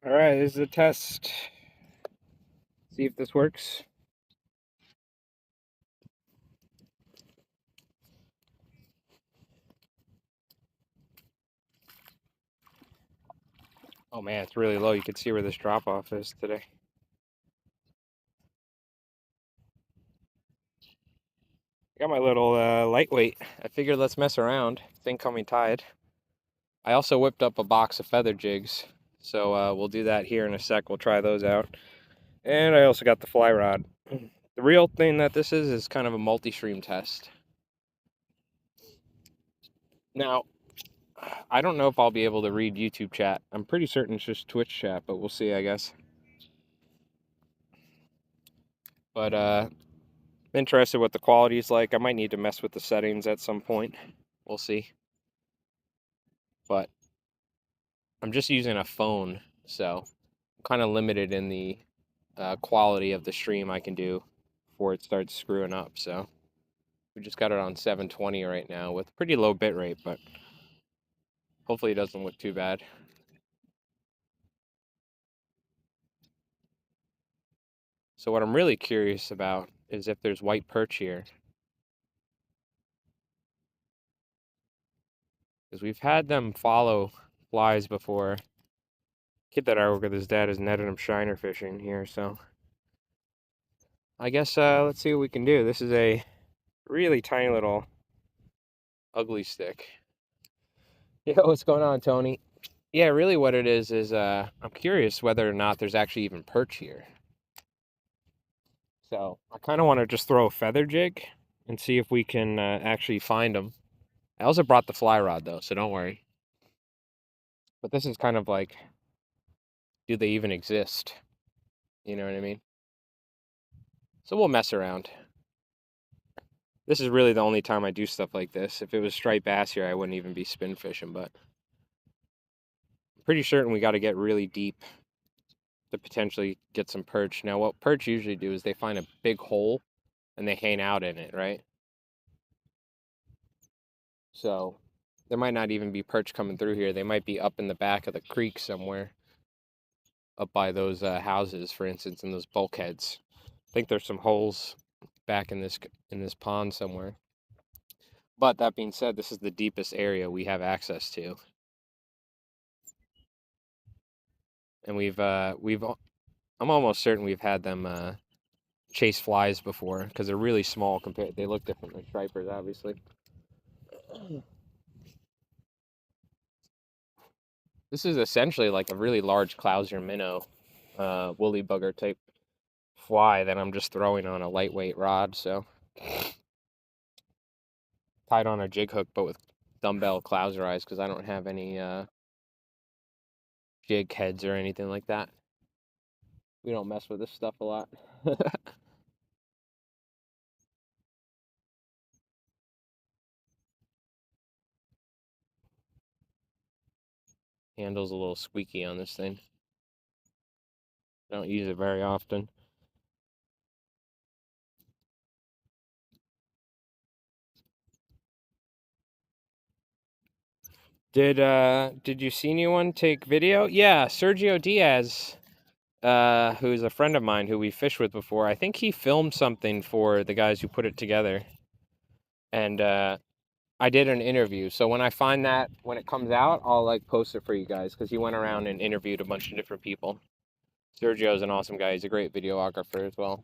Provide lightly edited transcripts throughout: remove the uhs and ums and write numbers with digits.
All right, this is a test. See if this works. Oh man, it's really low. You can see where this drop off is today. I got my little lightweight. I figured let's mess around. It's incoming tide. I also whipped up a box of feather jigs. So we'll do that here in a sec. We'll try those out. And I also got the fly rod. The real thing that this is kind of a multi-stream test. Now, I don't know if I'll be able to read YouTube chat. I'm pretty certain it's just Twitch chat, but we'll see, I guess. But interested what the quality is like. I might need to mess with the settings at some point. We'll see. But I'm just using a phone, so I'm kind of limited in the quality of the stream I can do before it starts screwing up. So we just got it on 720 right now with pretty low bit rate, but hopefully it doesn't look too bad. So what I'm really curious about is if there's white perch here. Because we've had them follow flies before. Kid that I work with, his dad has netted him shiner fishing here, so I guess let's see what we can do. This is a really tiny little ugly stick. Yo, what's going on, Tony? Yeah, really what it is I'm curious whether or not there's actually even perch here. So I kind of want to just throw a feather jig and see if we can actually find them. I also brought the fly rod though, so don't worry. But this is kind of like, do they even exist? You know what I mean? So we'll mess around. This is really the only time I do stuff like this. If it was striped bass here, I wouldn't even be spin fishing, but I'm pretty certain we got to get really deep to potentially get some perch. Now, what perch usually do is they find a big hole and they hang out in it, right? So there might not even be perch coming through here. They might be up in the back of the creek somewhere, up by those houses, for instance, in those bulkheads. I think there's some holes back in this pond somewhere. But that being said, this is the deepest area we have access to, and I'm almost certain we've had them chase flies before because they're really small compared. They look different than stripers, obviously. This is essentially like a really large Clouser minnow, woolly bugger type fly that I'm just throwing on a lightweight rod. So tied on a jig hook, but with dumbbell Clouser eyes because I don't have any jig heads or anything like that. We don't mess with this stuff a lot. Handle's a little squeaky on this thing. I don't use it very often. Did you see anyone take video? Yeah, Sergio Diaz, who's a friend of mine who we fished with before. I think he filmed something for the guys who put it together, and I did an interview. So when I find that when it comes out, I'll like post it for you guys because he went around and interviewed a bunch of different people. Sergio's an awesome guy. He's a great videographer as well.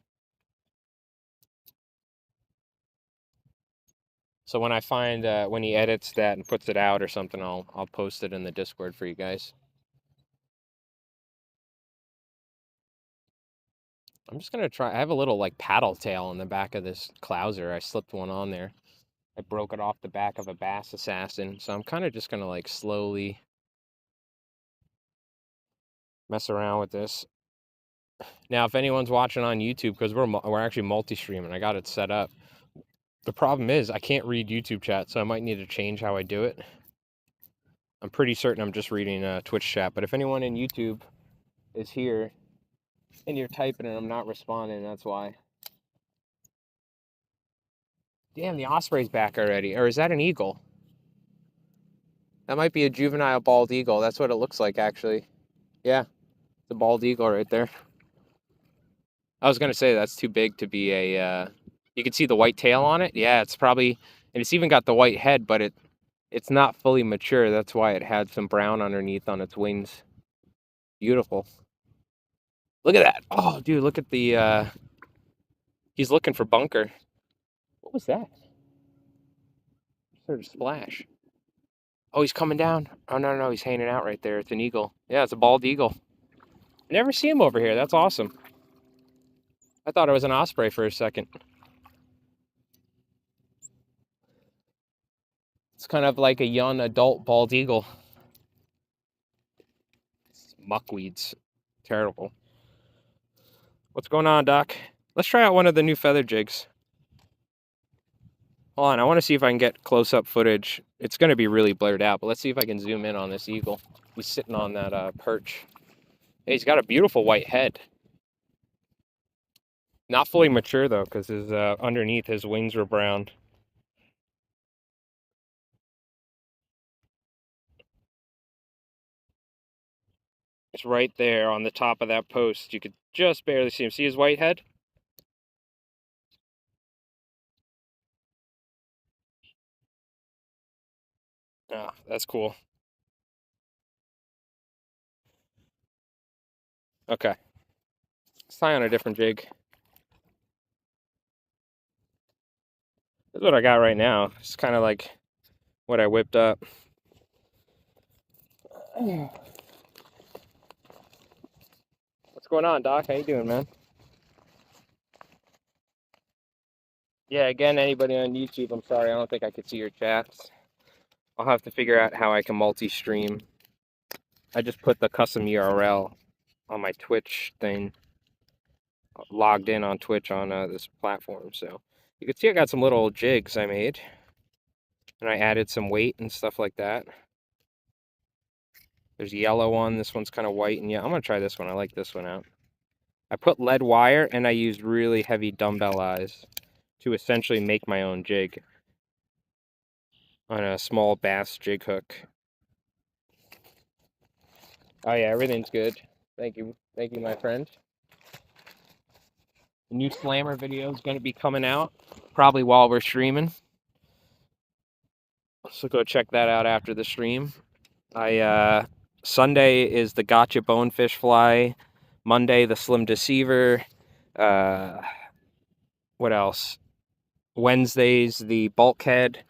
So when I find when he edits that and puts it out or something, I'll post it in the Discord for you guys. I'm just gonna try. I have a little like paddle tail on the back of this Clouser. I slipped one on there. I broke it off the back of a Bass Assassin. So I'm kind of just gonna like slowly mess around with this. Now, if anyone's watching on YouTube, because we're actually multi-streaming, I got it set up. The problem is I can't read YouTube chat, so I might need to change how I do it. I'm pretty certain I'm just reading Twitch chat, but if anyone in YouTube is here and you're typing and I'm not responding, that's why. Damn, the osprey's back already. Or is that an eagle? That might be a juvenile bald eagle. That's what it looks like, actually. Yeah. The bald eagle right there. I was gonna say that's too big to be a. You can see the white tail on it. Yeah, it's probably, and it's even got the white head, but it's not fully mature. That's why it had some brown underneath on its wings. Beautiful. Look at that. Oh, dude, look at the. He's looking for bunker. What was that? Sort of splash. Oh, he's coming down. Oh no, no, he's hanging out right there. It's an eagle. Yeah, it's a bald eagle. Never see him over here. That's awesome. I thought it was an osprey for a second. It's kind of like a young adult bald eagle. It's muckweeds. Terrible. What's going on, Doc? Let's try out one of the new feather jigs. Hold on, I want to see if I can get close-up footage. It's going to be really blurred out, but let's see if I can zoom in on this eagle. He's sitting on that perch. Hey, he's got a beautiful white head. Not fully mature, though, because his underneath his wings were brown. It's right there on the top of that post. You could just barely see him. See his white head? Ah, that's cool. Okay. Let's tie on a different jig. This is what I got right now. It's kind of like what I whipped up. What's going on, Doc? How you doing, man? Yeah, again, anybody on YouTube, I'm sorry, I don't think I could see your chats. I'll have to figure out how I can multi-stream. I just put the custom URL on my Twitch thing, logged in on Twitch on this platform. So you can see I got some little jigs I made, and I added some weight and stuff like that. There's a yellow one. This one's kind of white, and yeah, I'm gonna try this one. I like this one out. I put lead wire, and I used really heavy dumbbell eyes to essentially make my own jig on a small bass jig hook. Oh yeah, everything's good. Thank you, my friend. The new slammer video is going to be coming out probably while we're streaming, so go check that out after the stream. Sunday is the gotcha bonefish fly. Monday the slim deceiver. Uh, what else? Wednesdays the bulkhead.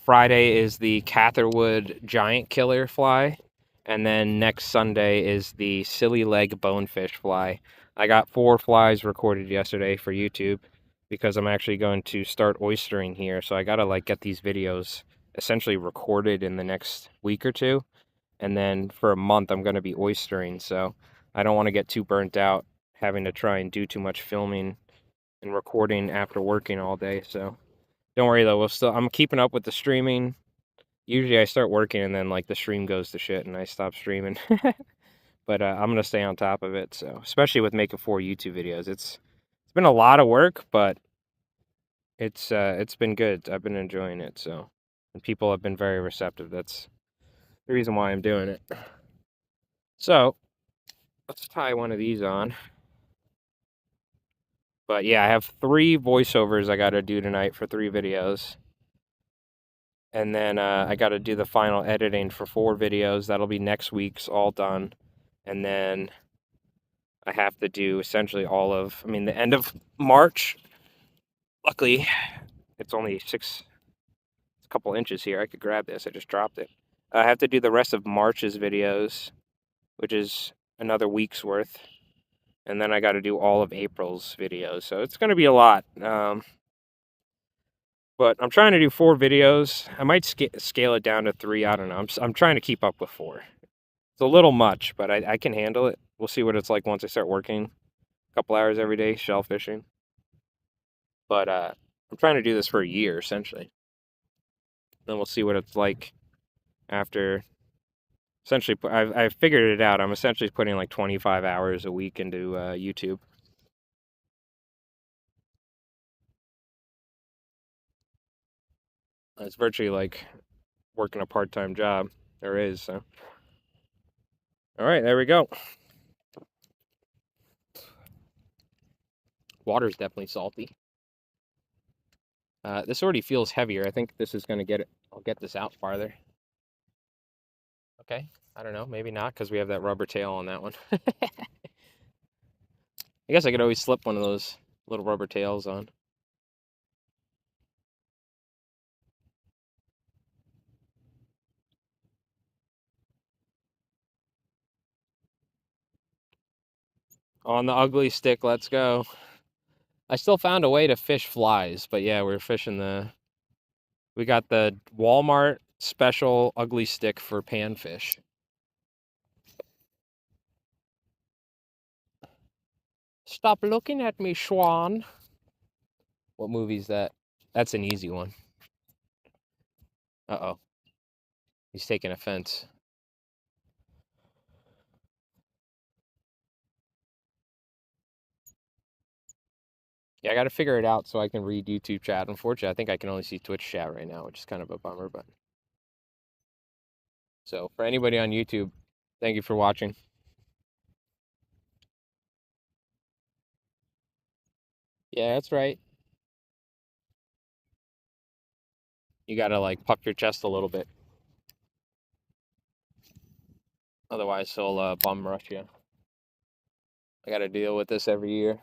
Friday is the Catherwood giant killer fly. And then next Sunday is the silly leg bonefish fly. I got 4 flies recorded yesterday for YouTube because I'm actually going to start oystering here. So I gotta like get these videos essentially recorded in the next week or two. And then for a month I'm gonna be oystering. So I don't want to get too burnt out having to try and do too much filming and recording after working all day. So don't worry though, I'm keeping up with the streaming. Usually I start working and then like the stream goes to shit and I stop streaming. But I'm gonna stay on top of it. So especially with making 4 YouTube videos, it's been a lot of work, but it's been good. I've been enjoying it. So and people have been very receptive. That's the reason why I'm doing it. So let's tie one of these on. But yeah, I have 3 voiceovers I gotta do tonight for 3 videos. And then I got to do the final editing for 4 videos. That'll be next week's all done. And then I have to do essentially the end of March. Luckily, it's only a couple inches here. I could grab this. I just dropped it. I have to do the rest of March's videos, which is another week's worth. And then I got to do all of April's videos. So it's going to be a lot. But I'm trying to do 4 videos. I might scale it down to 3. I don't know. I'm trying to keep up with 4. It's a little much, but I can handle it. We'll see what it's like once I start working a couple hours every day shell fishing. But I'm trying to do this for a year, essentially. Then we'll see what it's like after. Essentially, I've figured it out. I'm essentially putting like 25 hours a week into YouTube. It's virtually like working a part-time job. There is, so. All right, there we go. Water's definitely salty. This already feels heavier. I think this is going to get it. I'll get this out farther. Okay. I don't know. Maybe not because we have that rubber tail on that one. I guess I could always slip one of those little rubber tails on. On the ugly stick, let's go. I still found a way to fish flies, but yeah, we're fishing we got the Walmart special ugly stick for panfish. Stop looking at me, Schwan. What movie's that? That's an easy one. Uh-oh. He's taking offense. Yeah, I got to figure it out so I can read YouTube chat. Unfortunately, I think I can only see Twitch chat right now, which is kind of a bummer, but. So, for anybody on YouTube, thank you for watching. Yeah, that's right. You got to like puff your chest a little bit. Otherwise, he'll bum rush you. I got to deal with this every year.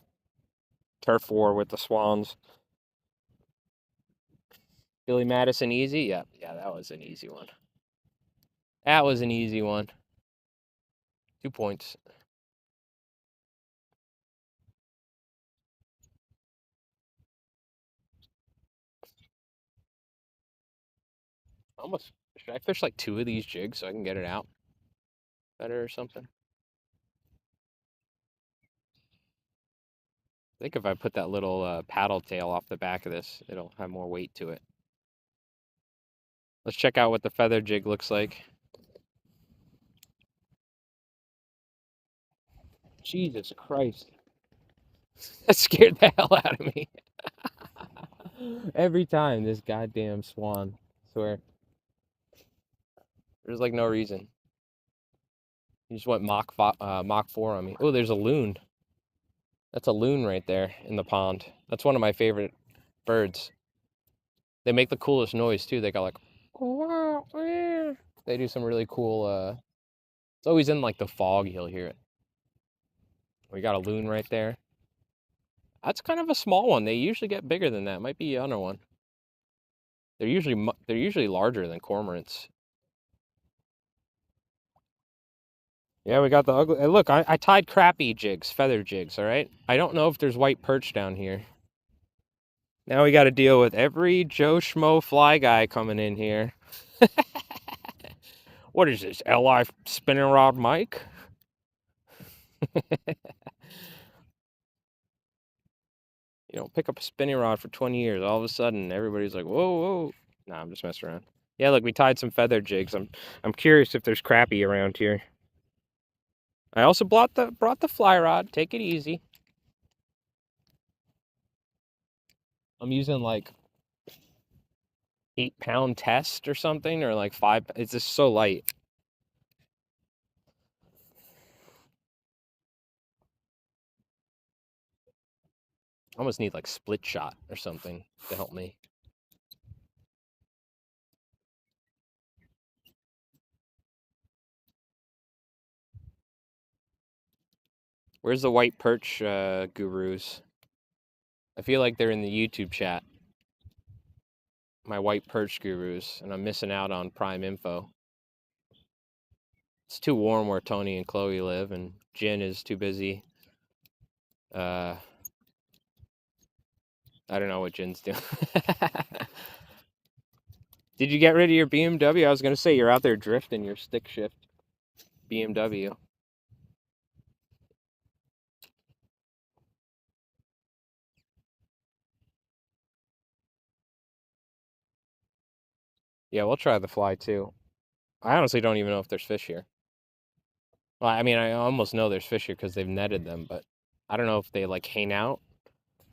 Turf war with the Swans. Billy Madison easy? Yeah, that was an easy one. That was an easy one. 2 points. Almost. Should I fish like 2 of these jigs so I can get it out better or something? I think if I put that little paddle tail off the back of this, it'll have more weight to it. Let's check out what the feather jig looks like. Jesus Christ. That scared the hell out of me. Every time, this goddamn swan. I swear. There's like no reason. You just went Mach 4 on me. Oh, there's a loon. That's a loon right there in the pond. That's one of my favorite birds. They make the coolest noise too. They got like, they do some really cool. It's always in like the fog. You'll hear it. We got a loon right there. That's kind of a small one. They usually get bigger than that. Might be another one. They're usually larger than cormorants. Yeah, we got the ugly. Look, I tied crappie jigs, feather jigs. All right. I don't know if there's white perch down here. Now we got to deal with every Joe Schmo fly guy coming in here. What is this, LI spinning rod Mike? You know, pick up a spinning rod for 20 years. All of a sudden, everybody's like, whoa, whoa. Nah, I'm just messing around. Yeah, look, we tied some feather jigs. I'm curious if there's crappie around here. I also brought the fly rod. Take it easy. I'm using like 8-pound test or something, or like 5. It's just so light. I almost need like split shot or something to help me. Where's the white perch gurus? I feel like they're in the YouTube chat. My white perch gurus, and I'm missing out on prime info. It's too warm where Tony and Chloe live, and Jin is too busy. I don't know what Jin's doing. Did you get rid of your BMW? I was gonna say you're out there drifting your stick shift BMW. Yeah, we'll try the fly too. I honestly don't even know if there's fish here. Well, I mean, I almost know there's fish here because they've netted them, but I don't know if they like hang out.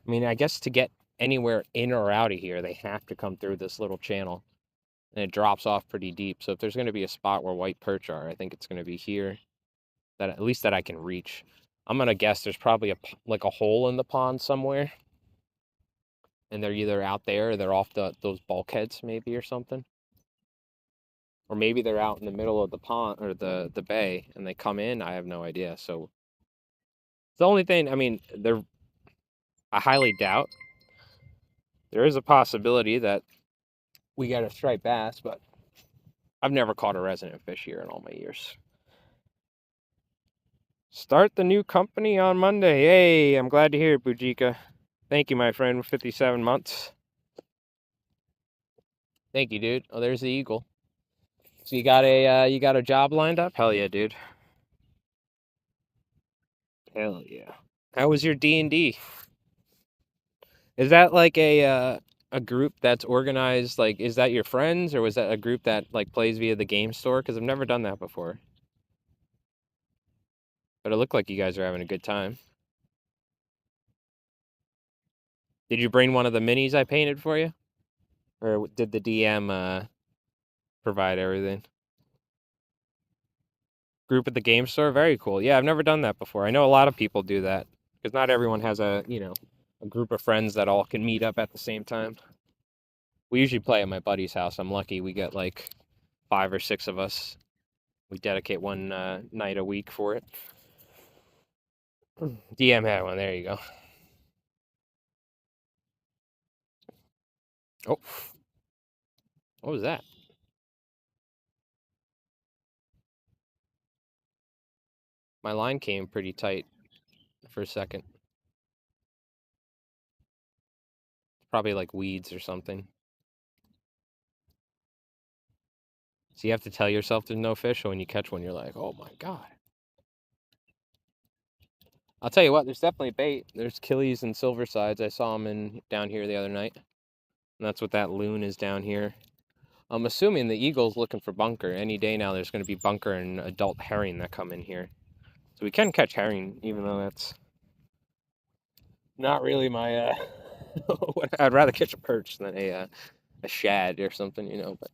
I mean, I guess to get anywhere in or out of here, they have to come through this little channel. and it drops off pretty deep. So if there's going to be a spot where white perch are, I think it's going to be here, that at least that I can reach. I'm going to guess there's probably like a hole in the pond somewhere, and they're either out there or they're off those bulkheads maybe or something. Or maybe they're out in the middle of the pond or the bay and they come in. I have no idea. So the only thing, I mean, I highly doubt. There is a possibility that we got a striped bass, but I've never caught a resident fish here in all my years. Start the new company on Monday. Hey, I'm glad to hear it, Bujika. Thank you, my friend, 57 months. Thank you, dude. Oh, there's the eagle. So you got a job lined up? Hell yeah, dude. Hell yeah. How was your D&D? Is that like a group that's organized? Like, is that your friends, or was that a group that like plays via the game store? Because I've never done that before. But it looked like you guys are having a good time. Did you bring one of the minis I painted for you, or did the DM provide everything? Group at the game store, very cool. Yeah, I've never done that before. I know a lot of people do that because not everyone has a group of friends that all can meet up at the same time. We usually play at my buddy's house. I'm lucky we get like 5 or 6 of us. We dedicate one night a week for it. DM had one. There you go. Oh, what was that? My line came pretty tight for a second. Probably like weeds or something. So you have to tell yourself there's no fish, so when you catch one, you're like, oh my God. I'll tell you what, there's definitely bait. There's killies and silver sides. I saw them down here the other night. And that's what that loon is down here. I'm assuming the eagle's looking for bunker. Any day now there's going to be bunker and adult herring that come in here. So we can catch herring, even though that's not really my... I'd rather catch a perch than a shad or something, But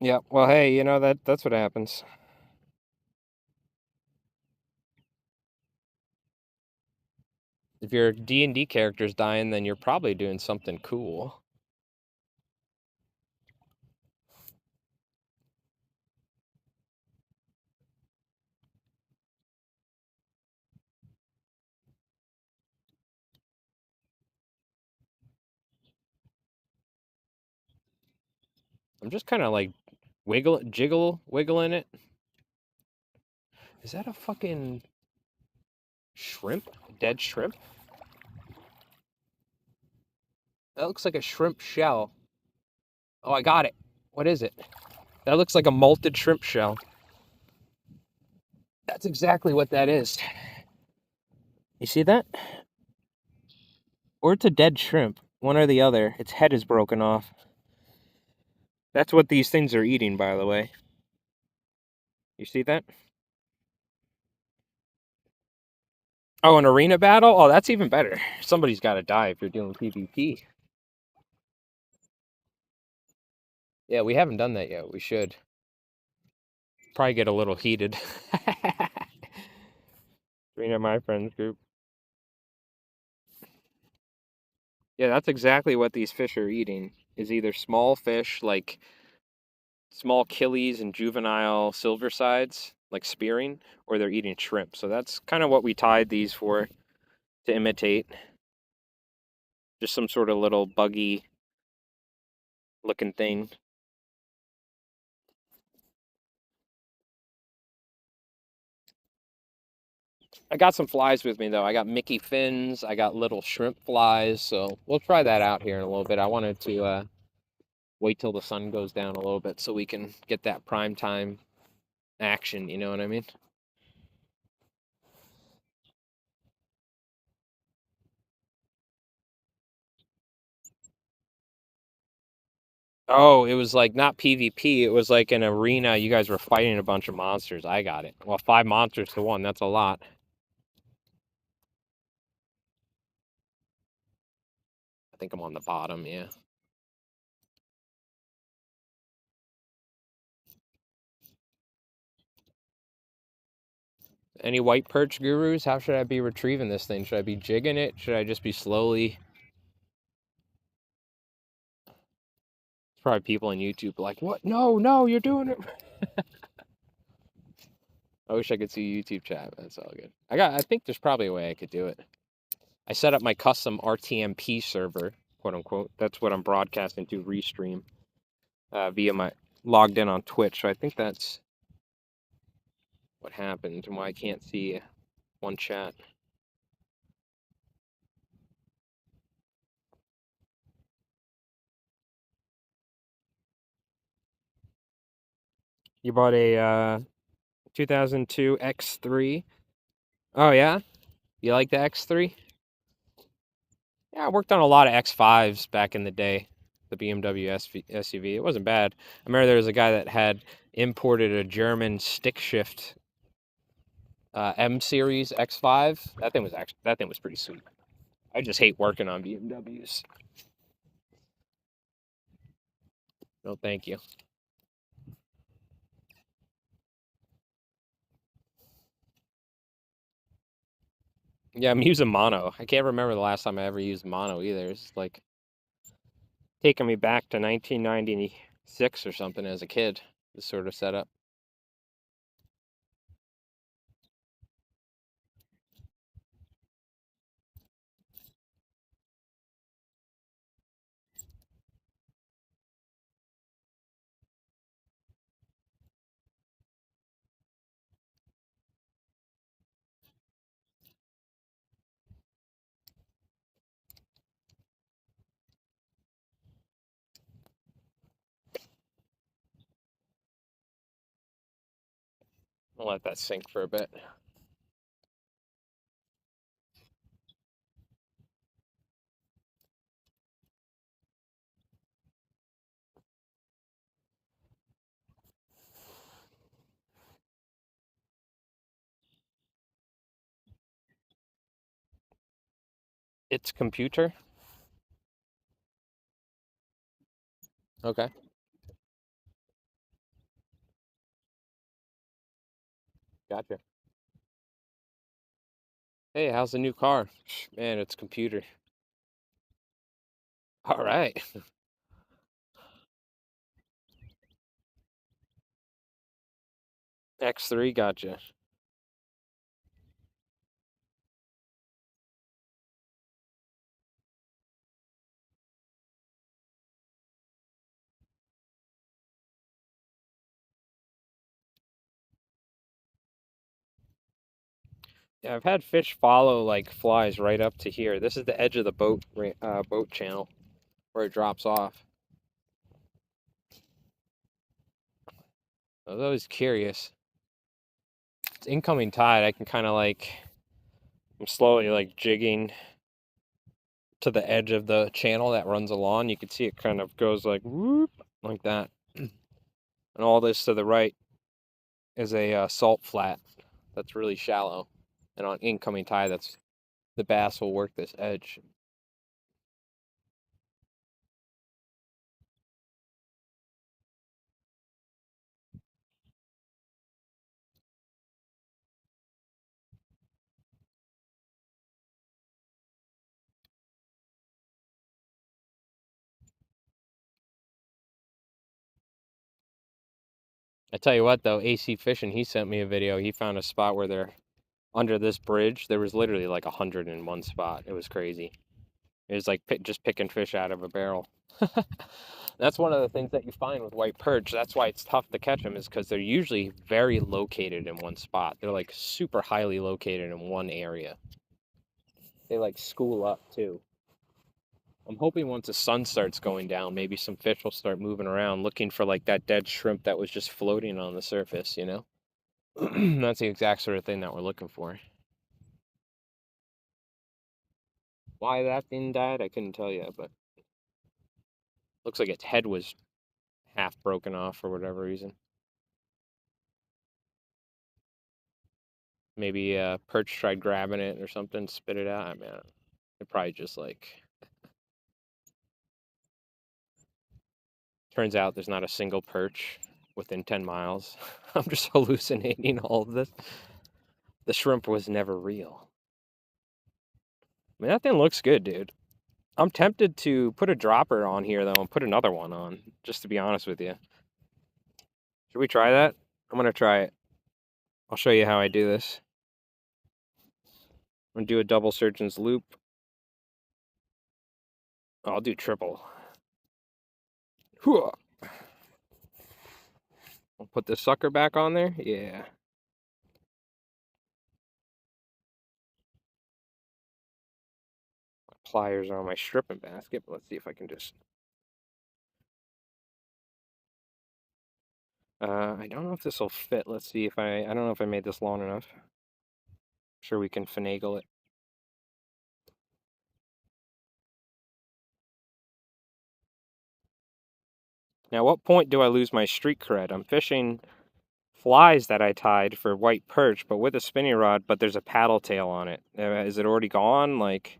yeah, well, hey, that's what happens. If your D&D character's dying, then you're probably doing something cool. I'm just kind of like wiggling it. Is that a fucking shrimp? Dead shrimp? That looks like a shrimp shell. Oh, I got it. What is it? That looks like a malted shrimp shell. That's exactly what that is. You see that? Or it's a dead shrimp. One or the other. Its head is broken off. That's what these things are eating, by the way. You see that? Oh, an arena battle? Oh, that's even better. Somebody's got to die if you're doing PvP. Yeah, we haven't done that yet. We should. Probably get a little heated. Arena my friends group. Yeah, that's exactly what these fish are eating. Is either small fish like small killies and juvenile silver sides, like spearing, or they're eating shrimp. So that's kind of what we tied these for, to imitate. Just some sort of little buggy looking thing. I got some flies with me though. I got Mickey fins, I got little shrimp flies, so we'll try that out here in a little bit. I wanted to wait till the sun goes down a little bit so we can get that prime time action, you know what I mean? Oh, it was like not PvP, it was like an arena. You guys were fighting a bunch of monsters. I got it. Well, 5 monsters to one, that's a lot. think I'm on the bottom, yeah. Any white perch gurus? How should I be retrieving this thing? Should I be jigging it? Should I just be slowly? There's probably people on YouTube like, what? No, no, you're doing it. I wish I could see YouTube chat. That's all good. I think there's probably a way I could do it. I set up my custom RTMP server, quote unquote. That's what I'm broadcasting to Restream via my logged in on Twitch. So I think that's what happened and why I can't see one chat. You bought a 2002 X3. Oh yeah, you like the X3? Yeah, I worked on a lot of X5s back in the day. The BMW SUV. It wasn't bad. I remember there was a guy that had imported a German stick shift M series X5. That thing was pretty sweet. I just hate working on BMWs. No, thank you. Yeah, I'm using mono. I can't remember the last time I ever used mono either. It's like taking me back to 1996 or something as a kid. This sort of setup. I'll let that sink for a bit. It's computer. Okay, gotcha. Hey, how's the new car? Man, it's computer. All right. X3, gotcha. Yeah, I've had fish follow like flies right up to here. This is the edge of the boat channel where it drops off. I was always curious. It's incoming tide. I can kind of like I'm slowly like jigging to the edge of the channel that runs along. You can see it kind of goes like whoop like that. And all this to the right is a salt flat that's really shallow. And on incoming tide, that's the bass will work this edge. I tell you what, though, AC Fishing, he sent me a video. He found a spot where they're under this bridge. There was literally like 100 in one spot. It was crazy. It was like just picking fish out of a barrel. That's one of the things that you find with white perch. That's why it's tough to catch them, is because they're usually very located in one spot. They're like super highly located in one area. They like school up too. I'm hoping once the sun starts going down, maybe some fish will start moving around looking for like that dead shrimp that was just floating on the surface, you know? That's the exact sort of thing that we're looking for. Why that thing died, I couldn't tell you, but looks like its head was half broken off for whatever reason. Maybe Perch tried grabbing it or something, spit it out. I mean, it probably just like Turns out there's not a single perch within 10 miles. I'm just hallucinating all of this. The shrimp was never real. I mean, that thing looks good, dude. I'm tempted to put a dropper on here, though, and put another one on, just to be honest with you. Should we try that? I'm going to try it. I'll show you how I do this. I'm going to do a double surgeon's loop. Oh, I'll do triple. I'll put this sucker back on there. Yeah. Pliers are on my stripping basket, but let's see if I can just... I don't know if this will fit. Let's see if I don't know if I made this long enough. I'm sure we can finagle it. Now, what point do I lose my street cred? I'm fishing flies that I tied for white perch, but with a spinning rod, but there's a paddle tail on it. Is it already gone? Like,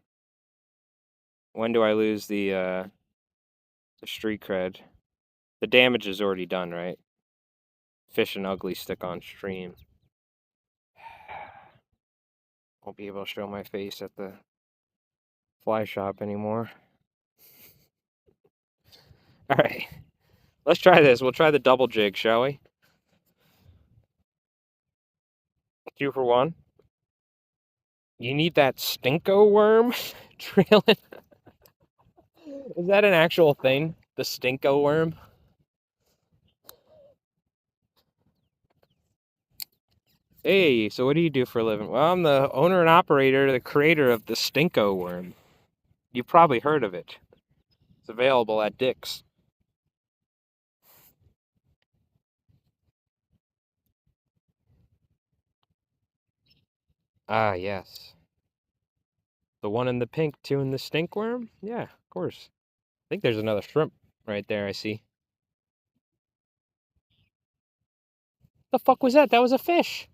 when do I lose the street cred? The damage is already done, right? Fish and ugly stick on stream. Won't be able to show my face at the fly shop anymore. All right, let's try this. We'll try the double jig, shall we? 2 for 1. You need that stinko worm trailing. Is that an actual thing? The stinko worm? Hey, so what do you do for a living? Well, I'm the owner and operator, the creator of the stinko worm. You've probably heard of it. It's available at Dick's. Ah, yes. The one in the pink, 2 in the stink worm? Yeah, of course. I think there's another shrimp right there, I see. The fuck was that? That was a fish.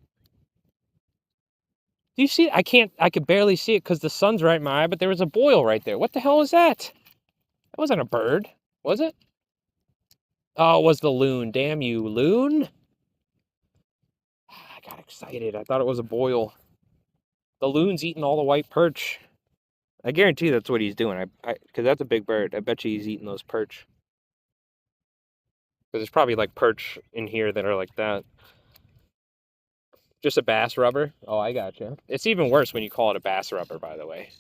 Do you see it? I could barely see it because the sun's right in my eye, but there was a boil right there. What the hell was that? That wasn't a bird, was it? Oh, it was the loon. Damn you, loon. I got excited. I thought it was a boil. The loon's eating all the white perch. I guarantee that's what he's doing. Because that's a big bird. I bet you he's eating those perch. Because there's probably like perch in here that are like that. Just a bass rubber? Oh, I gotcha. It's even worse when you call it a bass rubber, by the way.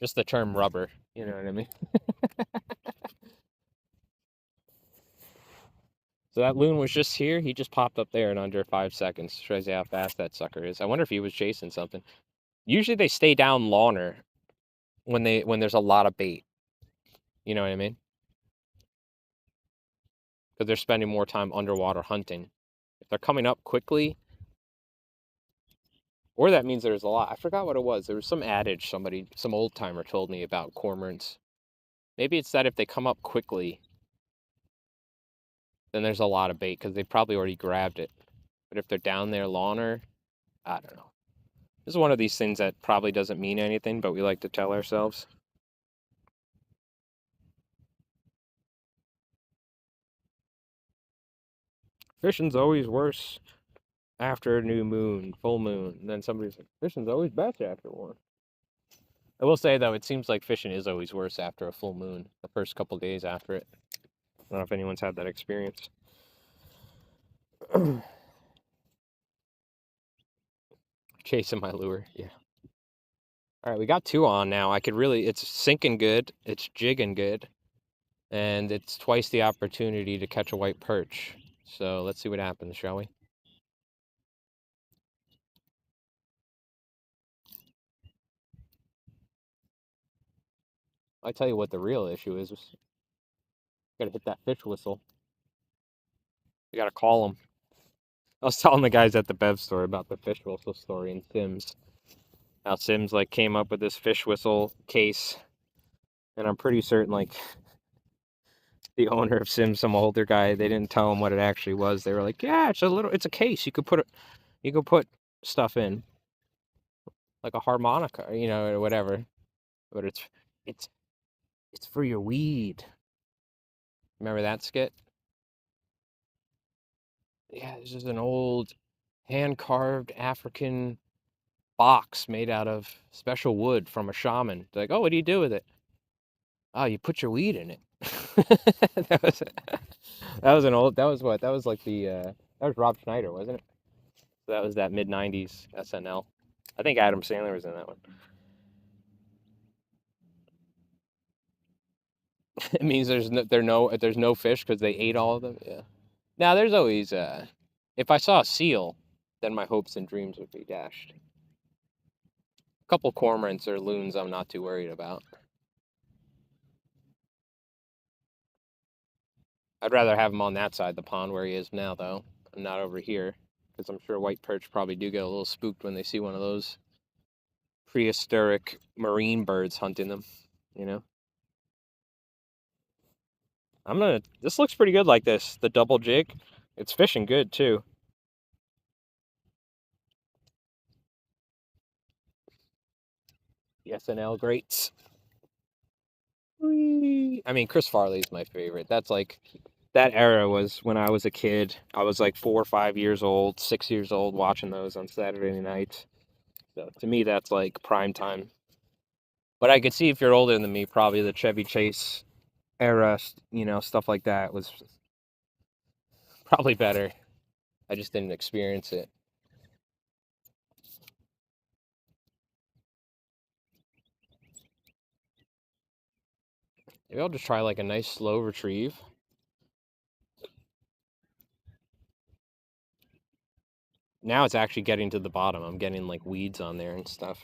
Just the term rubber. You know what I mean? So that loon was just here. He just popped up there in under 5 seconds. Shows you how fast that sucker is. I wonder if he was chasing something. Usually they stay down longer when there's a lot of bait. You know what I mean? Because they're spending more time underwater hunting. If they're coming up quickly, or that means there's a lot. I forgot what it was. There was some adage some old timer told me about cormorants. Maybe it's that if they come up quickly, then there's a lot of bait because they probably already grabbed it. But if they're down there longer, I don't know. This is one of these things that probably doesn't mean anything, but we like to tell ourselves. Fishing's always worse after a new moon, full moon. And then somebody's like, fishing's always best after one. I will say, though, it seems like fishing is always worse after a full moon, the first couple days after it. I don't know if anyone's had that experience. Chasing my lure, yeah. All right, we got 2 on now. It's sinking good, it's jigging good, and it's twice the opportunity to catch a white perch. So let's see what happens, shall we? I tell you what the real issue is. Gotta hit that fish whistle. We gotta call them. I was telling the guys at the Bev store about the fish whistle story in Sims. How Sims like came up with this fish whistle case, and I'm pretty certain like the owner of Sims, some older guy, they didn't tell him what it actually was. They were like, "Yeah, it's a case. You could put stuff in, like a harmonica, or whatever. But it's it's for your weed." Remember that skit? Yeah, this is an old hand-carved African box made out of special wood from a shaman. They're like, oh, what do you do with it? Oh, you put your weed in it. that was that was an old. That was what? That was like the. That was Rob Schneider, wasn't it? So that was that mid '90s SNL. I think Adam Sandler was in that one. It means there's no fish because they ate all of them. Yeah. Now there's always if I saw a seal, then my hopes and dreams would be dashed. A couple cormorants or loons, I'm not too worried about. I'd rather have him on that side of the pond where he is now, though, and not over here, because I'm sure white perch probably do get a little spooked when they see one of those prehistoric marine birds hunting them. You know, I'm gonna. This looks pretty good like this. The double jig, it's fishing good too. The SNL greats. Whee! I mean, Chris Farley's my favorite. That's like that era was when I was a kid. I was like 4 or 5 years old, 6 years old, watching those on Saturday nights. So to me, that's like prime time. But I could see if you're older than me, probably the Chevy Chase era, stuff like that was probably better. I just didn't experience it. Maybe I'll just try like a nice slow retrieve. Now it's actually getting to the bottom. I'm getting like weeds on there and stuff.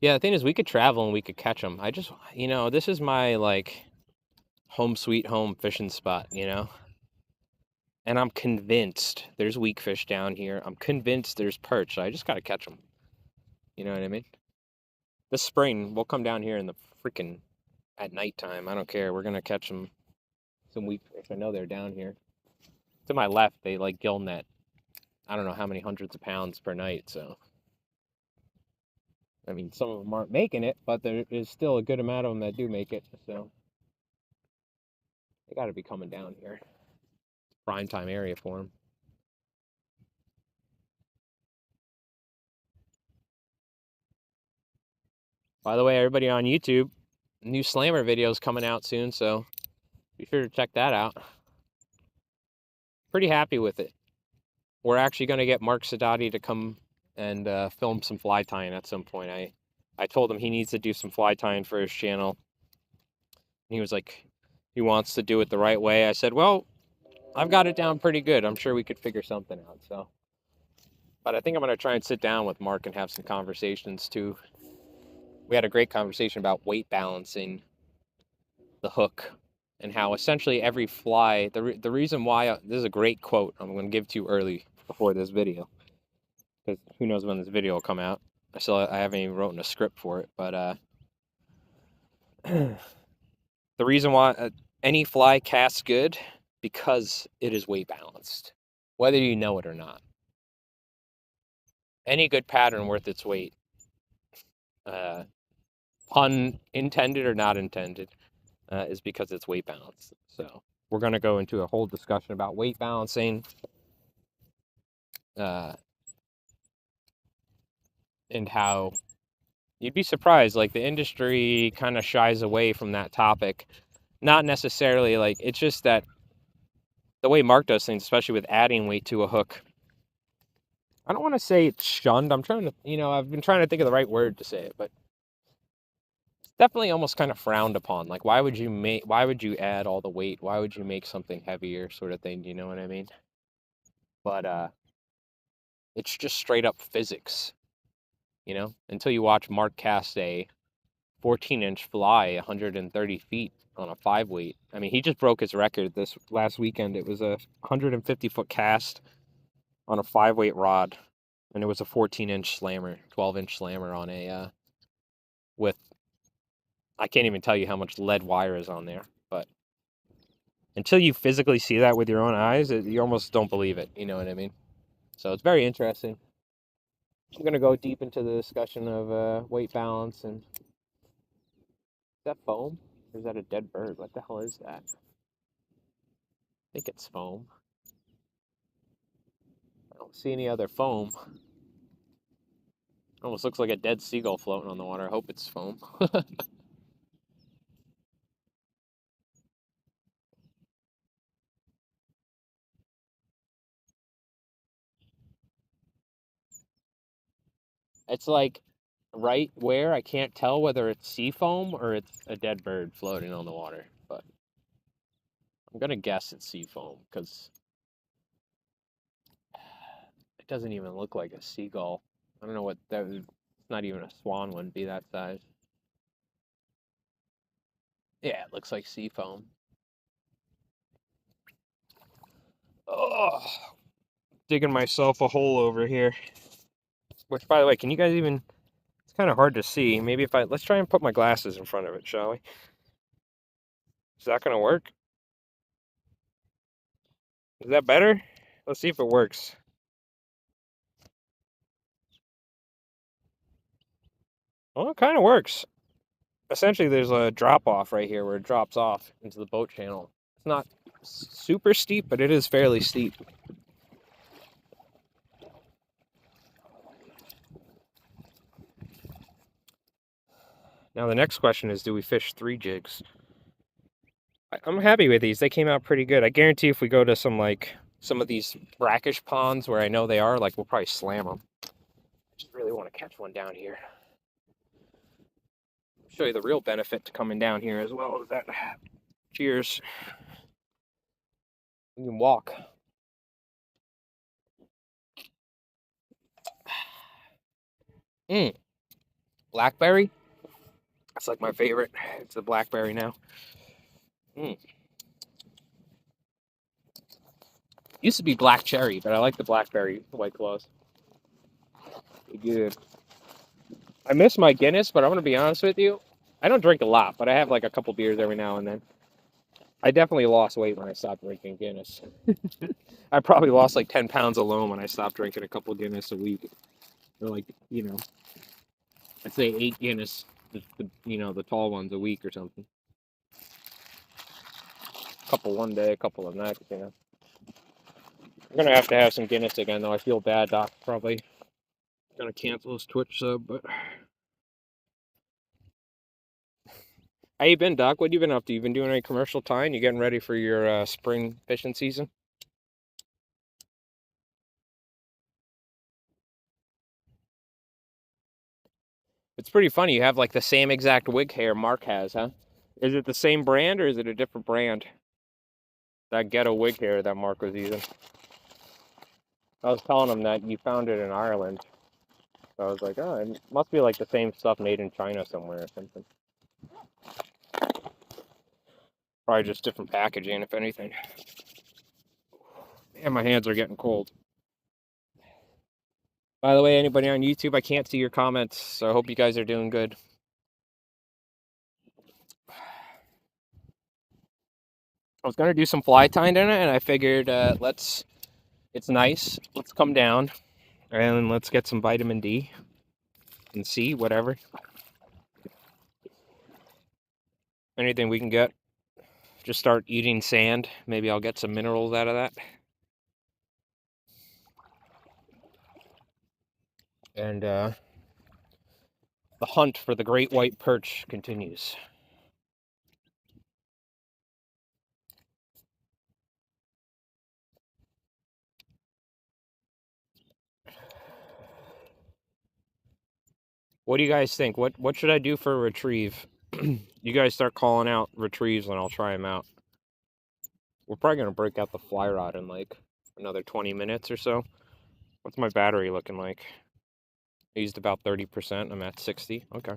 Yeah, the thing is, we could travel and we could catch them. I just, this is my like home sweet home fishing spot. And I'm convinced there's weak fish down here. I'm convinced there's perch. I just got to catch them. You know what I mean? This spring, we'll come down here in the freaking at nighttime. I don't care. We're gonna catch some weak fish. I know they're down here. To my left, they like gill net. I don't know how many hundreds of pounds per night. So, I mean, some of them aren't making it, but there is still a good amount of them that do make it. So, they got to be coming down here. Prime time area for them. By the way, everybody on YouTube, new Slammer videos coming out soon, so be sure to check that out. Pretty happy with it. We're actually going to get Mark Sadati to come and film some fly tying at some point. I told him he needs to do some fly tying for his channel. And he was like, he wants to do it the right way. I said, well, I've got it down pretty good. I'm sure we could figure something out. So, but I think I'm going to try and sit down with Mark and have some conversations too. We had a great conversation about weight balancing the hook and how essentially every fly, the reason why, this is a great quote I'm going to give to you early before this video, because who knows when this video will come out. I haven't even written a script for it, but the reason why any fly casts good because it is weight balanced, whether you know it or not. Any good pattern worth its weight, uh, pun intended or not intended, is because it's weight balanced. So we're going to go into a whole discussion about weight balancing, uh, and how you'd be surprised, like the industry kind of shies away from that topic. Not necessarily like, it's just that the way Mark does things, especially with adding weight to a hook, I don't want to say it's shunned. I'm trying to, I've been trying to think of the right word to say it, but it's definitely almost kind of frowned upon. Like, why would you add all the weight? Why would you make something heavier, sort of thing? Do you know what I mean? But it's just straight up physics, until you watch Mark cast a 14-inch fly 130 feet on a 5 weight. I mean, he just broke his record this last weekend. It was a 150-foot cast on a 5-weight rod, and it was a 14-inch slammer, 12-inch slammer on a with, I can't even tell you how much lead wire is on there, but until you physically see that with your own eyes, you almost don't believe it. You know what I mean? So it's very interesting. I'm gonna go deep into the discussion of weight balance and is that foam? Or is that a dead bird? What the hell is that? I think it's foam. I don't see any other foam. It almost looks like a dead seagull floating on the water. I hope it's foam. It's like right where I can't tell whether it's sea foam or it's a dead bird floating on the water. But I'm gonna guess it's sea foam because it doesn't even look like a seagull. I don't know what that would. It's not even a swan wouldn't be that size. Yeah, it looks like sea foam. Oh, digging myself a hole over here. Which, by the way, can you guys even? It's kind of hard to see. Maybe if let's try and put my glasses in front of it, shall we? Is that gonna work? Is that better? Let's see if it works. Well, it kind of works. Essentially, there's a drop off right here where it drops off into the boat channel. It's not super steep, but it is fairly steep. Now the next question is, do we fish 3 jigs? I'm happy with these. They came out pretty good. I guarantee if we go to some of these brackish ponds where I know they are, like we'll probably slam them. I just really want to catch one down here. Show you the real benefit to coming down here as well as that. Cheers. You can walk. Mmm. Blackberry? That's like my favorite. It's a blackberry now. Mmm. Used to be black cherry, but I like the blackberry White Claws. Good. I miss my Guinness, but I'm gonna be honest with you. I don't drink a lot, but I have like a couple beers every now and then. I definitely lost weight when I stopped drinking Guinness. I probably lost like 10 pounds alone when I stopped drinking a couple Guinness a week. Or like, I'd say 8 Guinness, the tall ones a week or something. A couple one day, a couple of nights. I'm gonna have to have some Guinness again though. I feel bad, Doc. Probably gonna cancel his Twitch sub, but how you been, Doc? What you been up to? You been doing any commercial time? You getting ready for your spring fishing season? It's pretty funny. You have like the same exact wig hair Mark has, huh? Is it the same brand or is it a different brand? That ghetto wig hair that Mark was using. I was telling him that you found it in Ireland. So I was like, oh, it must be like the same stuff made in China somewhere or something. Probably just different packaging, if anything. And my hands are getting cold. By the way, anybody on YouTube, I can't see your comments, so I hope you guys are doing good. I was gonna do some fly tying in it, and I figured it's nice. Let's come down and let's get some vitamin D and C, whatever. Anything we can get. Just start eating sand. Maybe I'll get some minerals out of that. And the hunt for the great white perch continues. What do you guys think? What should I do for a retrieve? You guys start calling out retrieves and I'll try them out. We're probably going to break out the fly rod in like another 20 minutes or so. What's my battery looking like? I used about 30%. I'm at 60. Okay.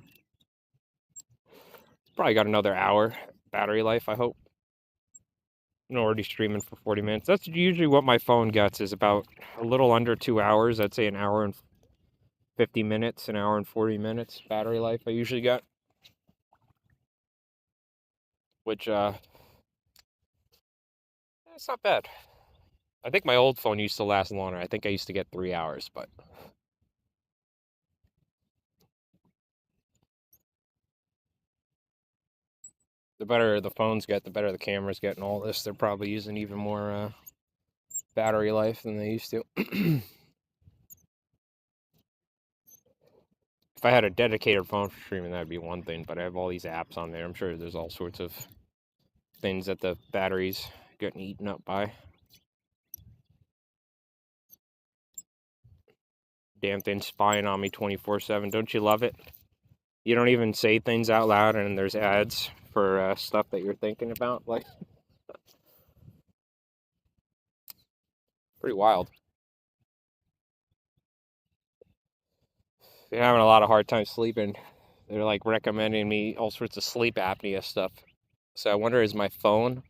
Probably got another hour battery life, I hope. I'm already streaming for 40 minutes. That's usually what my phone gets, is about a little under 2 hours. I'd say an hour and 50 minutes, an hour and 40 minutes battery life I usually got. Which, it's not bad. I think my old phone used to last longer. I think I used to get 3 hours, but the better the phones get, the better the cameras get and all this. They're probably using even more battery life than they used to. If I had a dedicated phone for streaming, that'd be one thing, but I have all these apps on there. I'm sure there's all sorts of things that the battery's getting eaten up by. Damn thing spying on me 24/7. Don't you love it? You don't even say things out loud, and there's ads for stuff that you're thinking about. Like, pretty wild. You're having a lot of hard time sleeping. They're like recommending me all sorts of sleep apnea stuff. So I wonder, is my phone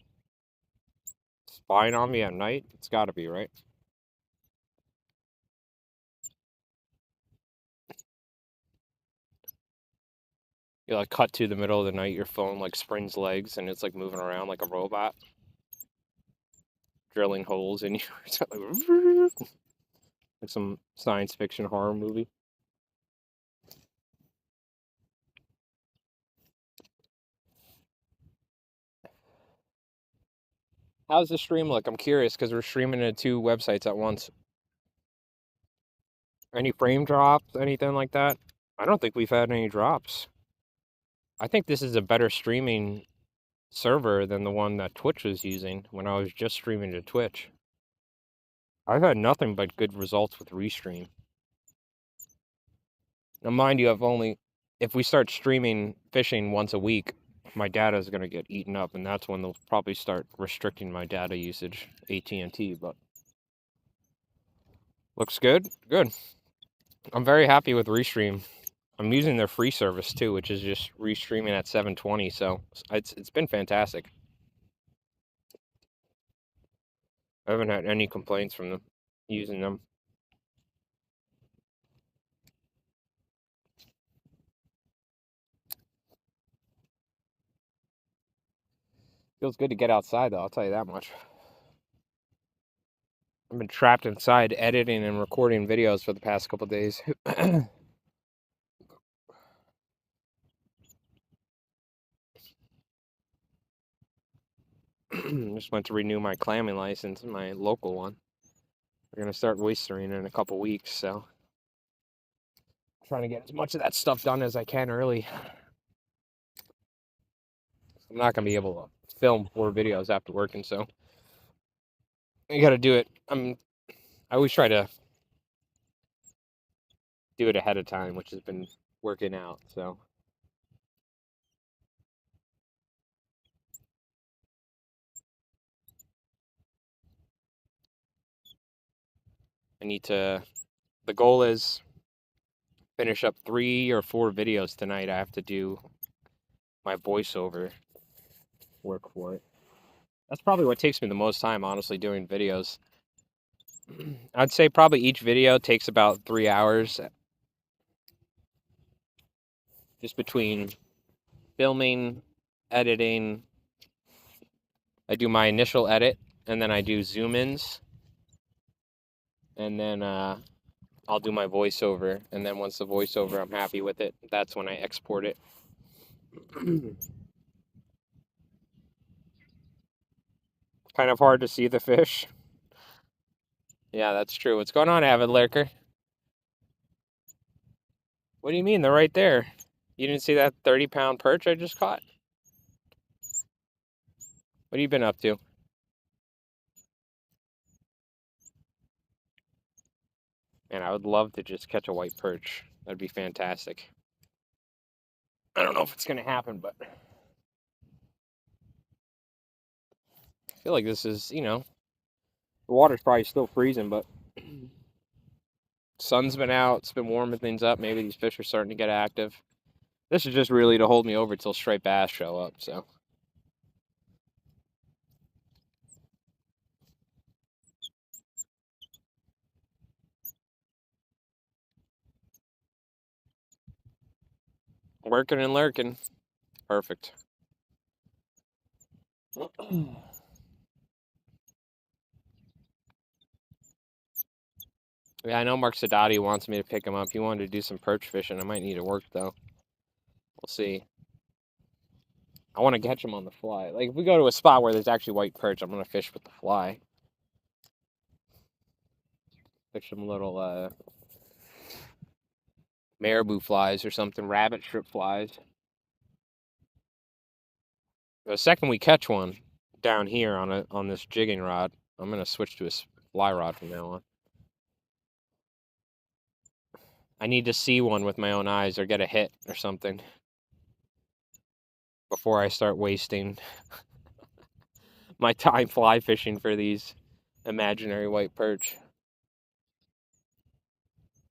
spying on me at night? It's got to be, right? You like cut to the middle of the night, your phone like springs legs and it's like moving around like a robot, drilling holes in you. Like some science fiction horror movie. How's the stream look? I'm curious because we're streaming to two websites at once. Any frame drops, anything like that? I don't think we've had any drops. I think this is a better streaming server than the one that Twitch was using when I was just streaming to Twitch. I've had nothing but good results with Restream. Now, mind you, if we start streaming fishing once a week, my data is going to get eaten up, and that's when they'll probably start restricting my data usage, AT&T, but looks good. Good. I'm very happy with Restream. I'm using their free service too, which is just restreaming at 720, so it's been fantastic. I haven't had any complaints from them using them. Feels good to get outside though, I'll tell you that much. I've been trapped inside editing and recording videos for the past couple days. Just went to renew my clamming license, my local one. We're gonna start oystering in a couple weeks, so I'm trying to get as much of that stuff done as I can early. I'm not gonna be able to film 4 videos after working, so I gotta do it. I always try to do it ahead of time, which has been working out, so I need to, the goal is finish up 3 or 4 videos tonight. I have to do my voiceover work for it. That's probably what takes me the most time, honestly, doing videos. I'd say probably each video takes about 3 hours, just between filming, editing. I do my initial edit, and then I do zoom ins, and then I'll do my voiceover, and then once the voiceover I'm happy with it, that's when I export it. Kind of hard to see the fish. Yeah, that's true. What's going on, Avid Lurker? What do you mean? They're right there. You didn't see that 30-pound perch I just caught? What have you been up to? Man, I would love to just catch a white perch. That'd be fantastic. I don't know if it's going to happen, but I feel like this is, the water's probably still freezing, but sun's been out. It's been warming things up. Maybe these fish are starting to get active. This is just really to hold me over till striped bass show up, so. Working and lurking. Perfect. Yeah, I know Mark Sadati wants me to pick him up. He wanted to do some perch fishing. I might need to work, though. We'll see. I want to catch them on the fly. Like if we go to a spot where there's actually white perch, I'm gonna fish with the fly. Fish some little marabou flies or something, rabbit strip flies. The second we catch one down here on this jigging rod, I'm gonna switch to a fly rod from now on. I need to see one with my own eyes or get a hit or something before I start wasting my time fly fishing for these imaginary white perch.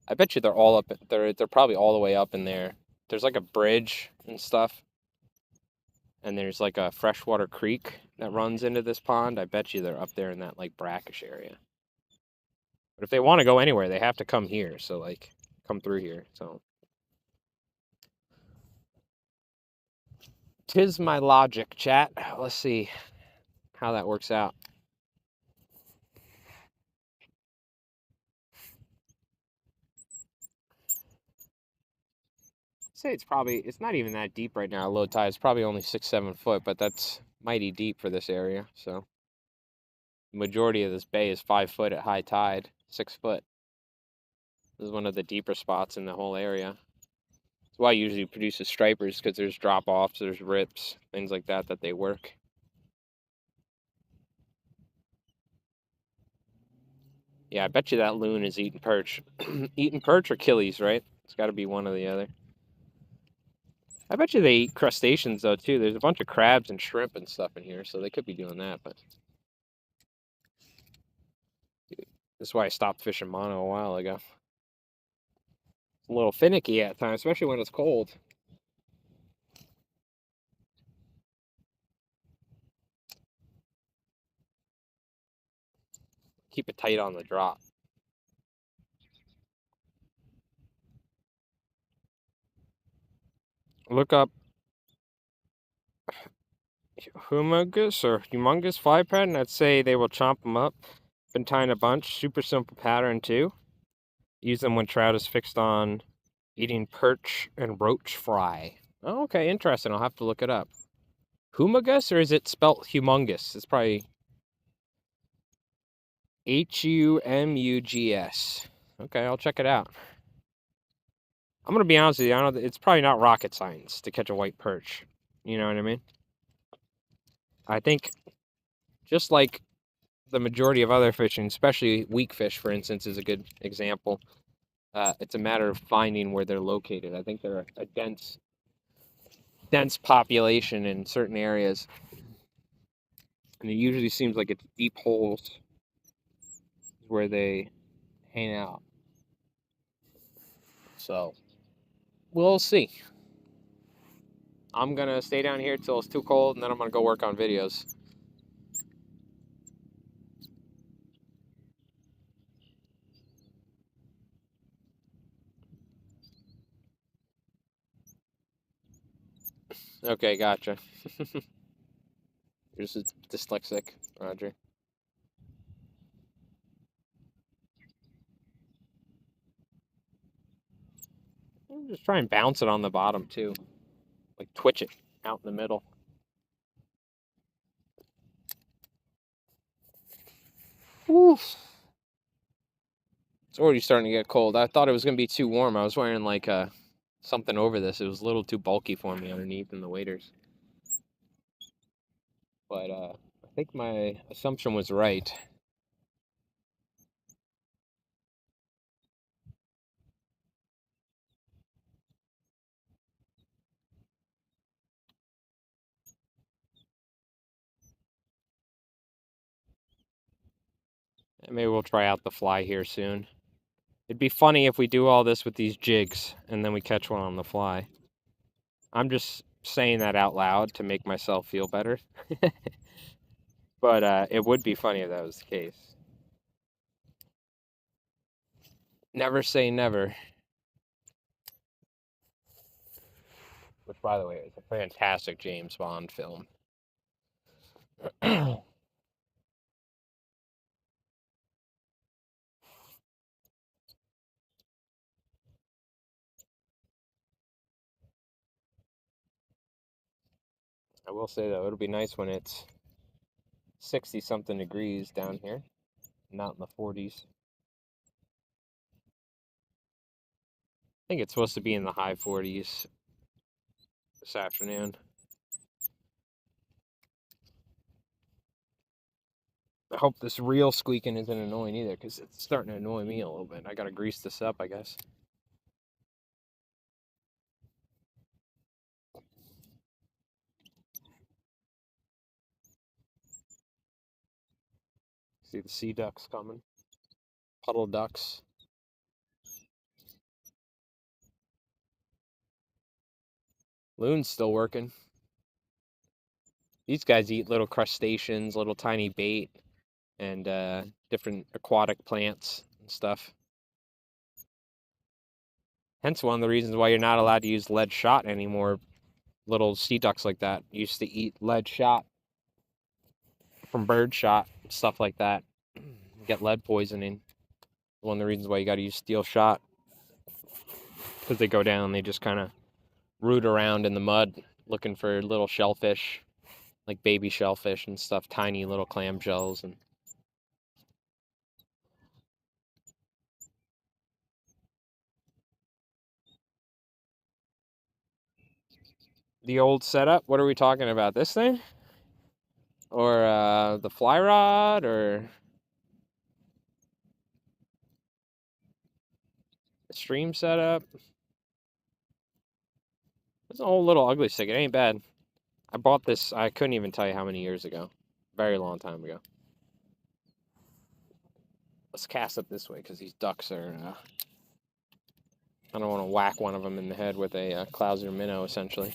I bet you they're all up. They're probably all the way up in there. There's like a bridge and stuff, and there's like a freshwater creek that runs into this pond. I bet you they're up there in that like brackish area. But if they want to go anywhere, they have to come here. So like, come through here. So, 'tis my logic, chat. Let's see how that works out. Say it's not even that deep right now. Low tide is probably only 6-7 foot, but that's mighty deep for this area. So the majority of this bay is 5 foot at high tide, 6 foot. This is one of the deeper spots in the whole area. That's why it usually produces stripers, because there's drop offs, there's rips, things like that they work. Yeah, I bet you that loon is eating perch. Eating perch or killies, right? It's got to be one or the other. I bet you they eat crustaceans though too. There's a bunch of crabs and shrimp and stuff in here, so they could be doing that. But that's why I stopped fishing mono a while ago. It's a little finicky at times, especially when it's cold. Keep it tight on the drop. Look up humongous fly pattern. I'd say they will chomp them up. Been tying a bunch. Super simple pattern too. Use them when trout is fixed on eating perch and roach fry. Oh, okay, interesting. I'll have to look it up. Humagus, or is it spelt humongous? It's probably Humugs. Okay, I'll check it out. I'm gonna be honest with you. I know it's probably not rocket science to catch a white perch. You know what I mean? I think just like the majority of other fishing, especially weak fish, for instance, is a good example. It's a matter of finding where they're located. I think they're a dense population in certain areas, and it usually seems like it's deep holes where they hang out. So we'll see. I'm gonna stay down here till it's too cold, and then I'm gonna go work on videos. Okay, gotcha. You're just dyslexic, Roger. Just try and bounce it on the bottom too, like twitch it out in the middle. Oof. It's already starting to get cold. I thought it was gonna be too warm. I was wearing like something over this. It was a little too bulky for me underneath in the waders. But I think my assumption was right. Maybe we'll try out the fly here soon. It'd be funny if we do all this with these jigs and then we catch one on the fly. I'm just saying that out loud to make myself feel better. But it would be funny if that was the case. Never say never. Which, by the way, is a fantastic James Bond film. I will say though, it'll be nice when it's 60 something degrees down here, not in the 40s. I think it's supposed to be in the high 40s this afternoon. I hope this real squeaking isn't annoying either, because it's starting to annoy me a little bit. I gotta grease this up, I guess. See the sea ducks coming. Puddle ducks. Loon's still working. These guys eat little crustaceans, little tiny bait, and different aquatic plants and stuff. Hence one of the reasons why you're not allowed to use lead shot anymore. Little sea ducks like that used to eat lead shot from bird shot, stuff like that. Get lead poisoning. One of the reasons why you got to use steel shot, because they go down, they just kind of root around in the mud looking for little shellfish, like baby shellfish and stuff, tiny little clamshells. And the old setup, what are we talking about? This thing? Or the fly rod? Or the stream setup? It's an old little ugly stick. It ain't bad. I bought this, I couldn't even tell you how many years ago. Very long time ago. Let's cast it this way because these ducks are. I don't want to whack one of them in the head with a Clouser minnow, essentially.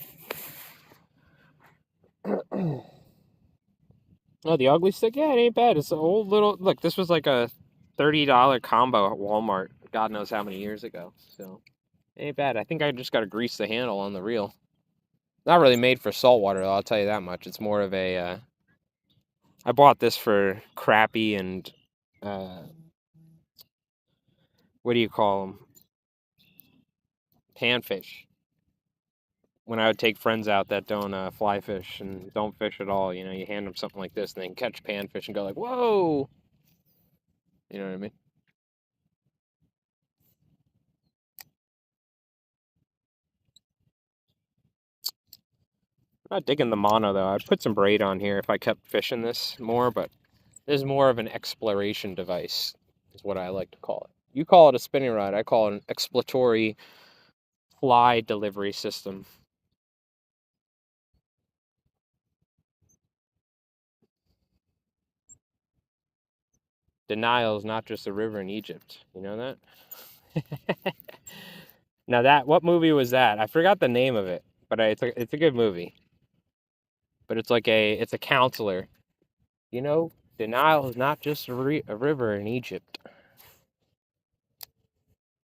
Oh, the ugly stick? Yeah, it ain't bad. It's an old little. Look, this was like a $30 combo at Walmart. God knows how many years ago. So, it ain't bad. I think I just got to grease the handle on the reel. Not really made for saltwater, though, I'll tell you that much. It's more of a. I bought this for crappie and. What do you call them? Panfish. When I would take friends out that don't fly fish and don't fish at all, you hand them something like this and they can catch panfish and go like, whoa! You know what I mean? I'm not digging the mono though. I'd put some braid on here if I kept fishing this more, but this is more of an exploration device, is what I like to call it. You call it a spinning rod, I call it an exploratory fly delivery system. The Nile is not just a river in Egypt. You know that? Now what movie was that? I forgot the name of it, but it's a good movie. But it's a counselor. The Nile is not just a river in Egypt.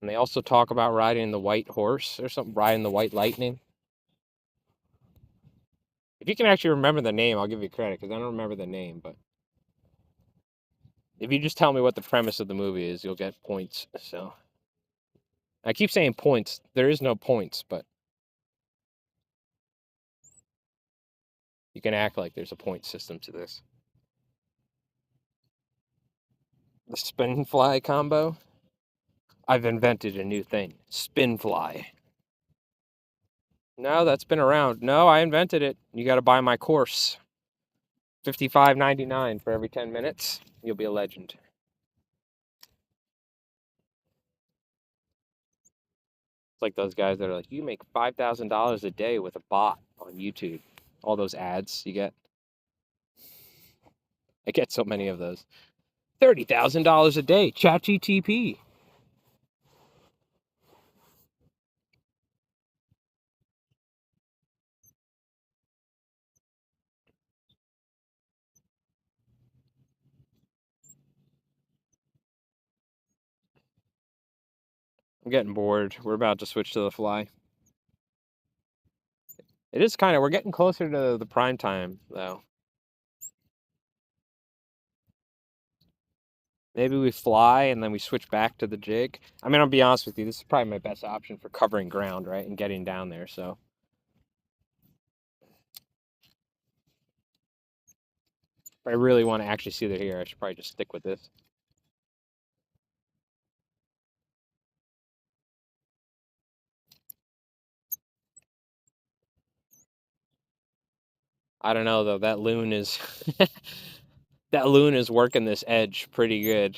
And they also talk about riding the white horse or something, riding the white lightning. If you can actually remember the name, I'll give you credit because I don't remember the name. But if you just tell me what the premise of the movie is, you'll get points. So I keep saying points. There is no points, but you can act like there's a point system to this. The spin fly combo. I've invented a new thing. Spin fly. No, that's been around. No, I invented it. You got to buy my course. $55.99 for every 10 minutes. You'll be a legend. It's like those guys that are like, you make $5,000 a day with a bot on YouTube. All those ads you get. I get so many of those. $30,000 a day. ChatGTP. I'm getting bored. We're about to switch to the fly. It is kind of, we're getting closer to the prime time, though. Maybe we fly and then we switch back to the jig. I mean, I'll be honest with you, this is probably my best option for covering ground, right? And getting down there, so. If I really want to actually see they're here, I should probably just stick with this. I don't know though. That loon is that loon is working this edge pretty good.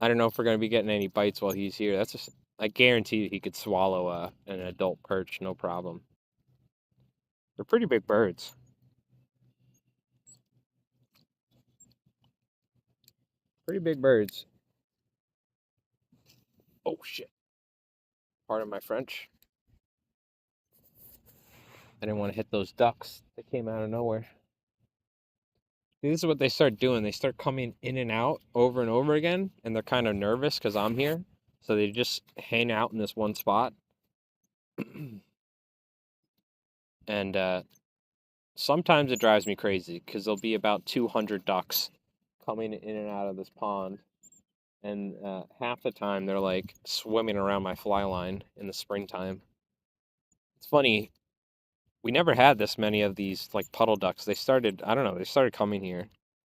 I don't know if we're gonna be getting any bites while he's here. That's just I guarantee he could swallow an adult perch, no problem. They're pretty big birds. Pretty big birds. Oh shit. Pardon my French. I didn't want to hit those ducks. They came out of nowhere. This is what they start doing. They start coming in and out over and over again, and they're kind of nervous because I'm here. So they just hang out in this one spot. And sometimes it drives me crazy because there'll be about 200 ducks coming in and out of this pond. And half the time they're like swimming around my fly line in the springtime. It's funny, we never had this many of these like puddle ducks. They started, I don't know, they started coming here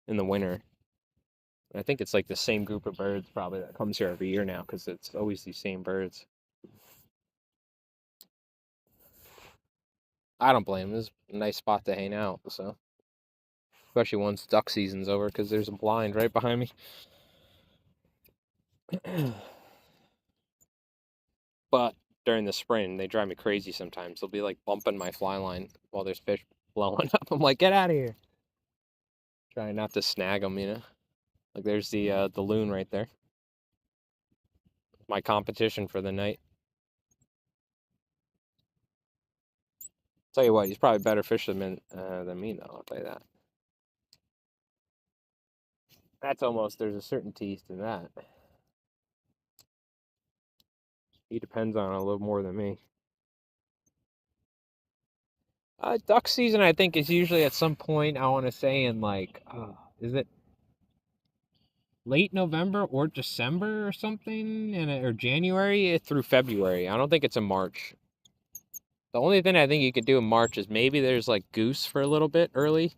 in the winter. I think it's like the same group of birds probably that comes here every year now because it's always these same birds. I don't blame them. It's a nice spot to hang out, so especially once duck season's over because there's a blind right behind me. But during the spring, they drive me crazy sometimes. They'll be like bumping my fly line while there's fish blowing up. I'm like, get out of here. Trying not to snag them, you know. Like there's the loon right there. My competition for the night. Tell you what, he's probably better fisherman than me, though. I'll tell you that. That's almost, there's a certain taste in that. He depends on it a little more than me. Duck season, I think, is usually at some point, I want to say in like, is it late November or December or something? Or January through February. I don't think it's in March. The only thing I think you could do in March is maybe there's like goose for a little bit early.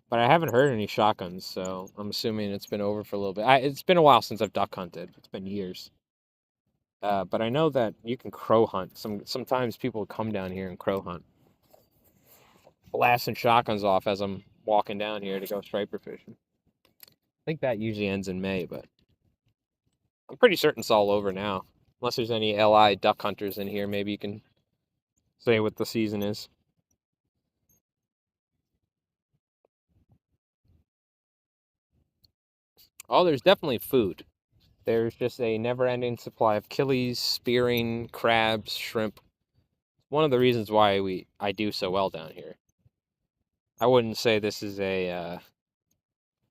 But I haven't heard any shotguns, so I'm assuming it's been over for a little bit. It's been a while since I've duck hunted. It's been years. But I know that you can crow hunt. Sometimes people come down here and crow hunt, blasting shotguns off as I'm walking down here to go striper fishing. I think that usually ends in May, but I'm pretty certain it's all over now. Unless there's any LI duck hunters in here, maybe you can say what the season is. Oh, there's definitely food. There's just a never-ending supply of killies, spearing, crabs, shrimp. One of the reasons why I do so well down here. I wouldn't say this is a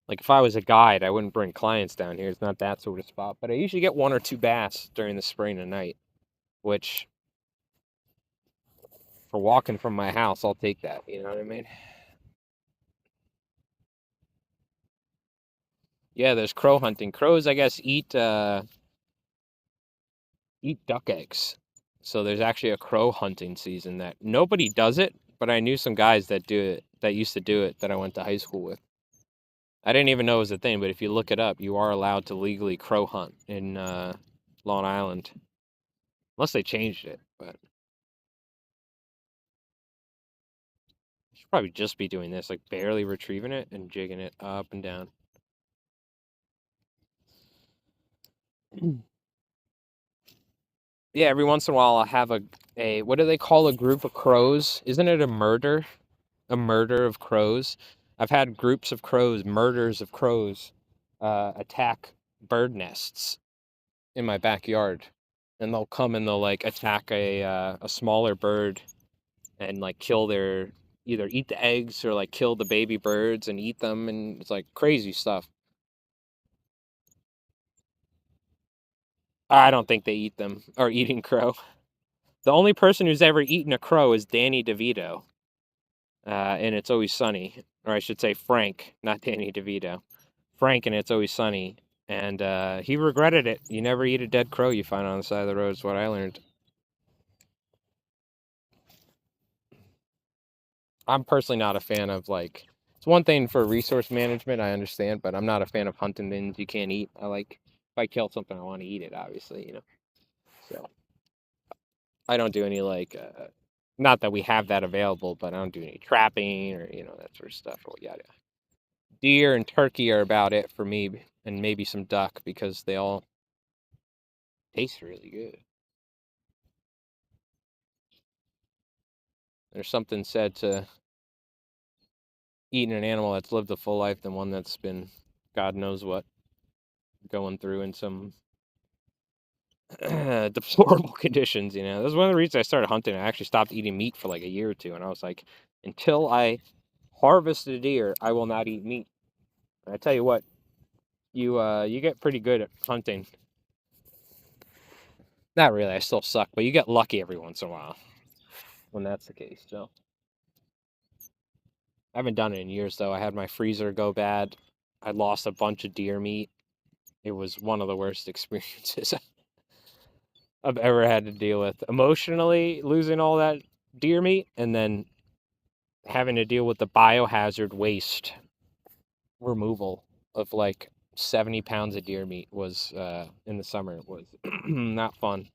like if I was a guide, I wouldn't bring clients down here. It's not that sort of spot, but I usually get one or two bass during the spring and night, which for walking from my house, I'll take that. You know what I mean? Yeah, there's crow hunting. Crows, I guess, eat duck eggs. So there's actually a crow hunting season that nobody does it, but I knew some guys that do it that used to do it that I went to high school with. I didn't even know it was a thing, but if you look it up, you are allowed to legally crow hunt in Long Island, unless they changed it. But I should probably just be doing this, like barely retrieving it and jigging it up and down. Yeah, every once in a while I'll have a what do they call a group of crows? Isn't it a murder? A murder of crows. I've had groups of crows, murders of crows, attack bird nests in my backyard, and they'll come and they'll like attack a smaller bird and like kill their either eat the eggs or like kill the baby birds and eat them, and it's like crazy stuff. I don't think they eat them or eating crow. The only person who's ever eaten a crow is Danny DeVito, and It's Always Sunny, or I should say Frank, not Danny DeVito. Frank and It's Always Sunny, and he regretted it. You never eat a dead crow you find on the side of the road, is what I learned. I'm personally not a fan of like. It's It's one thing for resource management, I understand, but I'm not a fan of hunting things you can't eat. I like if I kill something, I want to eat it, obviously, So I don't do any like, not that we have that available, but I don't do any trapping or that sort of stuff. Or yada. Deer and turkey are about it for me, and maybe some duck because they all taste really good. There's something said to eating an animal that's lived a full life than one that's been, God knows what, going through in some deplorable conditions. That's one of the reasons I started hunting. I actually stopped eating meat for like a year or two, and I was like, until I harvest a deer, I will not eat meat. And I tell you what, you get pretty good at hunting. Not really, I still suck, but you get lucky every once in a while when that's the case. So I haven't done it in years though. I had my freezer go bad. I lost a bunch of deer meat. It was one of the worst experiences I've ever had to deal with. Emotionally losing all that deer meat and then having to deal with the biohazard waste removal of like 70 pounds of deer meat was in the summer. It was not fun.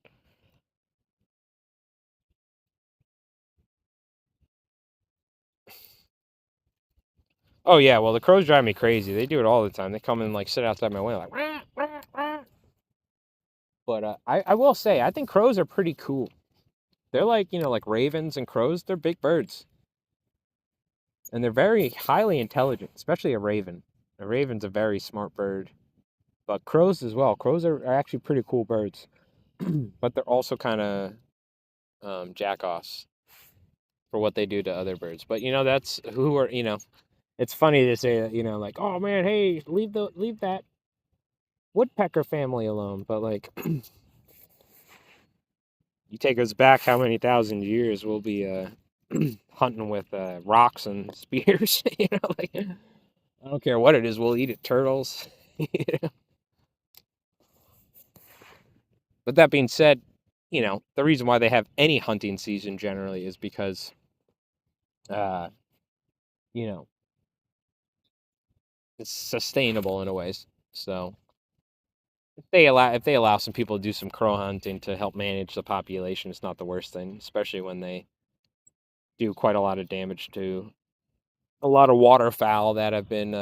Oh yeah, well the crows drive me crazy. They do it all the time. They come and like sit outside my window like wah, wah, wah. But I will say I think crows are pretty cool. They're like, like ravens and crows, they're big birds. And they're very highly intelligent, especially a raven. A raven's a very smart bird. But crows as well. Crows are actually pretty cool birds. But they're also kind of jack-offs for what they do to other birds. But that's who are, it's funny to say that, like, oh man, hey, leave that woodpecker family alone. But like you take us back how many thousand years, we'll be hunting with rocks and spears, like I don't care what it is, we'll eat it, turtles. But that being said, the reason why they have any hunting season generally is because uh, you know, it's sustainable in a ways. So if they allow some people to do some crow hunting to help manage the population, it's not the worst thing, especially when they do quite a lot of damage to a lot of waterfowl that have been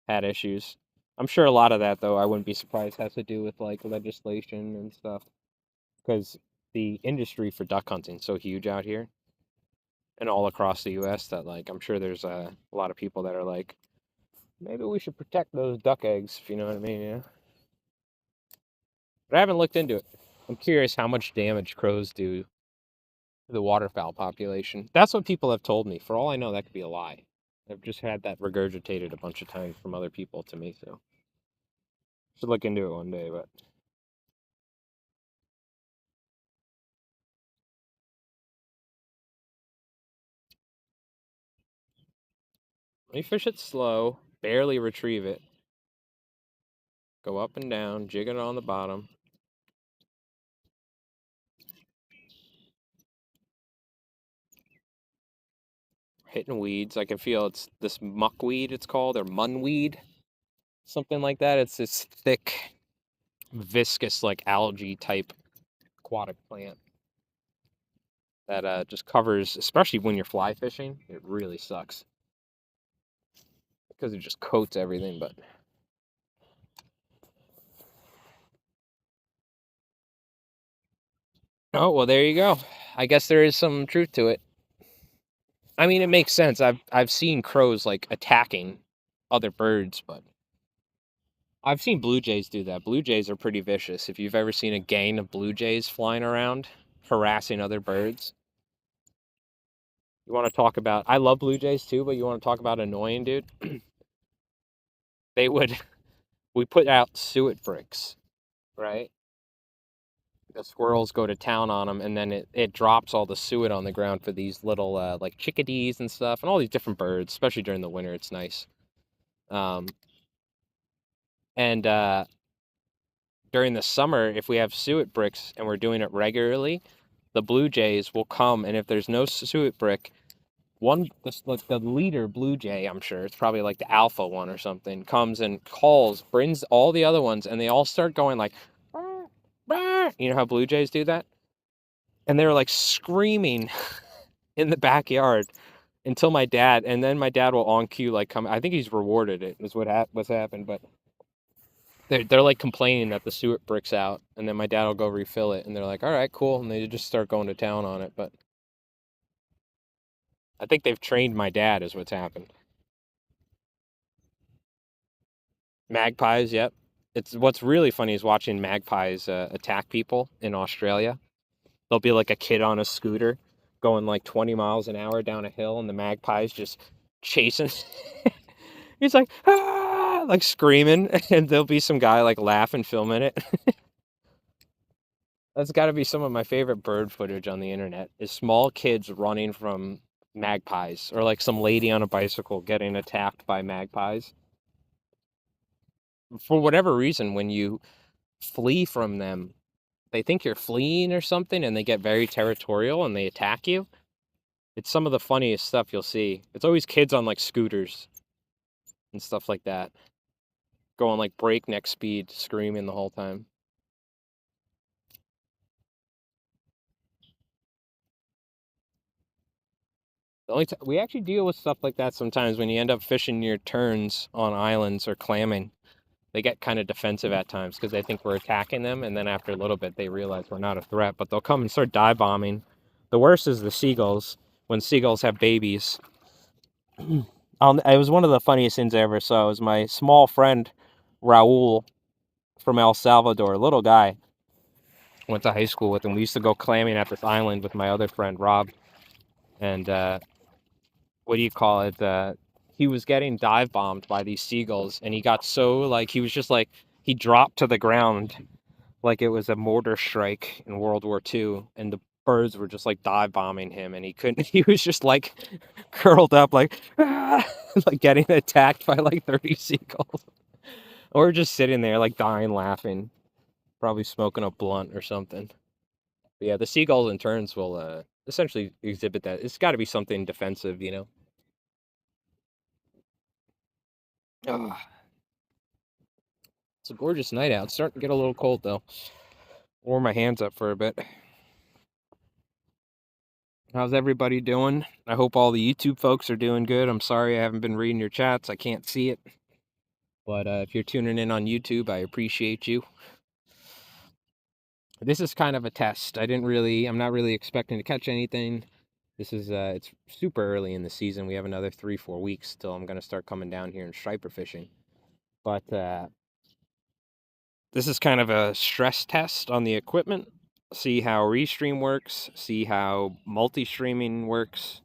had issues. I'm sure a lot of that though, I wouldn't be surprised, has to do with like legislation and stuff because the industry for duck hunting is so huge out here and all across the US that like I'm sure there's a lot of people that are like maybe we should protect those duck eggs, if you know what I mean, But I haven't looked into it. I'm curious how much damage crows do to the waterfowl population. That's what people have told me. For all I know, that could be a lie. I've just had that regurgitated a bunch of times from other people to me, so should look into it one day, but you fish it slow, barely retrieve it, go up and down, jig it on the bottom. Hitting weeds. I can feel it's this muckweed, it's called, or munweed, something like that. It's this thick, viscous, like algae type aquatic plant that just covers, especially when you're fly fishing. It really sucks because it just coats everything. But oh well, there you go. I guess there is some truth to it. I mean, it makes sense. I've seen crows like attacking other birds, but I've seen blue jays do that. Blue jays are pretty vicious. If you've ever seen a gang of blue jays flying around harassing other birds, you want to talk about. I love blue jays too, but you want to talk about annoying, dude. They would. We put out suet bricks, right? The squirrels go to town on them, and then it drops all the suet on the ground for these little like chickadees and stuff, and all these different birds. Especially during the winter, it's nice. Um, and during the summer, if we have suet bricks and we're doing it regularly, the blue jays will come, and if there's no suet brick, like the leader blue jay, I'm sure it's probably like the alpha one or something, comes and calls, brings all the other ones, and they all start going like, "Bah, bah." You know how blue jays do that? And they're like screaming in the backyard until my dad, and then my dad will on cue like come. I think he's rewarded it. Is what's happened, but they're like complaining that the suet brick's out, and then my dad will go refill it, and they're like, "All right, cool," and they just start going to town on it. But I think they've trained my dad, is what's happened. Magpies, yep. It's what's really funny is watching magpies attack people in Australia. There'll be like a kid on a scooter going like 20 miles an hour down a hill, and the magpies just chasing. He's like, ah, like screaming, and there'll be some guy like laughing, filming it. That's got to be some of my favorite bird footage on the internet is small kids running from magpies or like some lady on a bicycle getting attacked by magpies. For whatever reason, when you flee from them, they think you're fleeing or something and they get very territorial and they attack you. It's some of the funniest stuff you'll see. It's always kids on like scooters and stuff like that, going like breakneck speed, screaming the whole time. The only we actually deal with stuff like that sometimes when you end up fishing near turns on islands or clamming. They get kind of defensive at times because they think we're attacking them, and then after a little bit they realize we're not a threat, but they'll come and start dive bombing. The worst is the seagulls. When seagulls have babies, it was one of the funniest things I ever saw. It was my small friend Raul from El Salvador, a little guy. Went to high school with him. We used to go clamming at this island with my other friend Rob, and what do you call it? He was getting dive bombed by these seagulls, and he got so like he was just like he dropped to the ground like it was a mortar strike in World War II, and the birds were just like dive bombing him, and he couldn't. He was just like curled up, like ah, like getting attacked by like 30 seagulls, or just sitting there like dying laughing, probably smoking a blunt or something. But yeah, the seagulls in turns will essentially exhibit that. It's got to be something defensive, you know. Ugh, it's a gorgeous night out. It's starting to get a little cold though. Warm my hands up for a bit. How's everybody doing? I hope all the YouTube folks are doing good. I'm sorry I haven't been reading your chats. I can't see it. But if you're tuning in on YouTube, I appreciate you. This is kind of a test. I'm not really expecting to catch anything. This is, it's super early in the season. We have another 3-4 weeks till I'm going to start coming down here and striper fishing. But this is kind of a stress test on the equipment. See how restream works. See how multi-streaming works.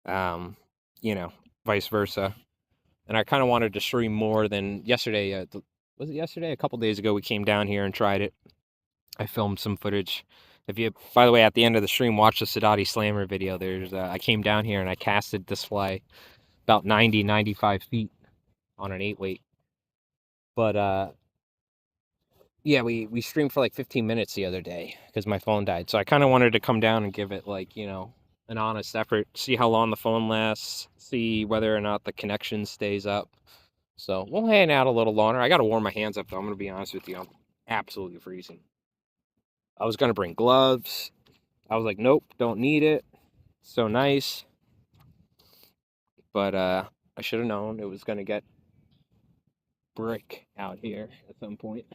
Um, you know, vice versa. And I kind of wanted to stream more than yesterday. Was it yesterday? A couple days ago, we came down here and tried it. I filmed some footage. If you, by the way, at the end of the stream, watch the Sadati Slammer video. I came down here and I casted this fly about 95 feet on an 8 weight. But yeah, we streamed for like 15 minutes the other day because my phone died. So I kind of wanted to come down and give it like, an honest effort, see how long the phone lasts, see whether or not the connection stays up. So we'll hang out a little longer. I got to warm my hands up though. I'm going to be honest with you. I'm absolutely freezing. I was going to bring gloves. I was like, nope, don't need it. So nice. But I should have known it was going to get brick out here at some point.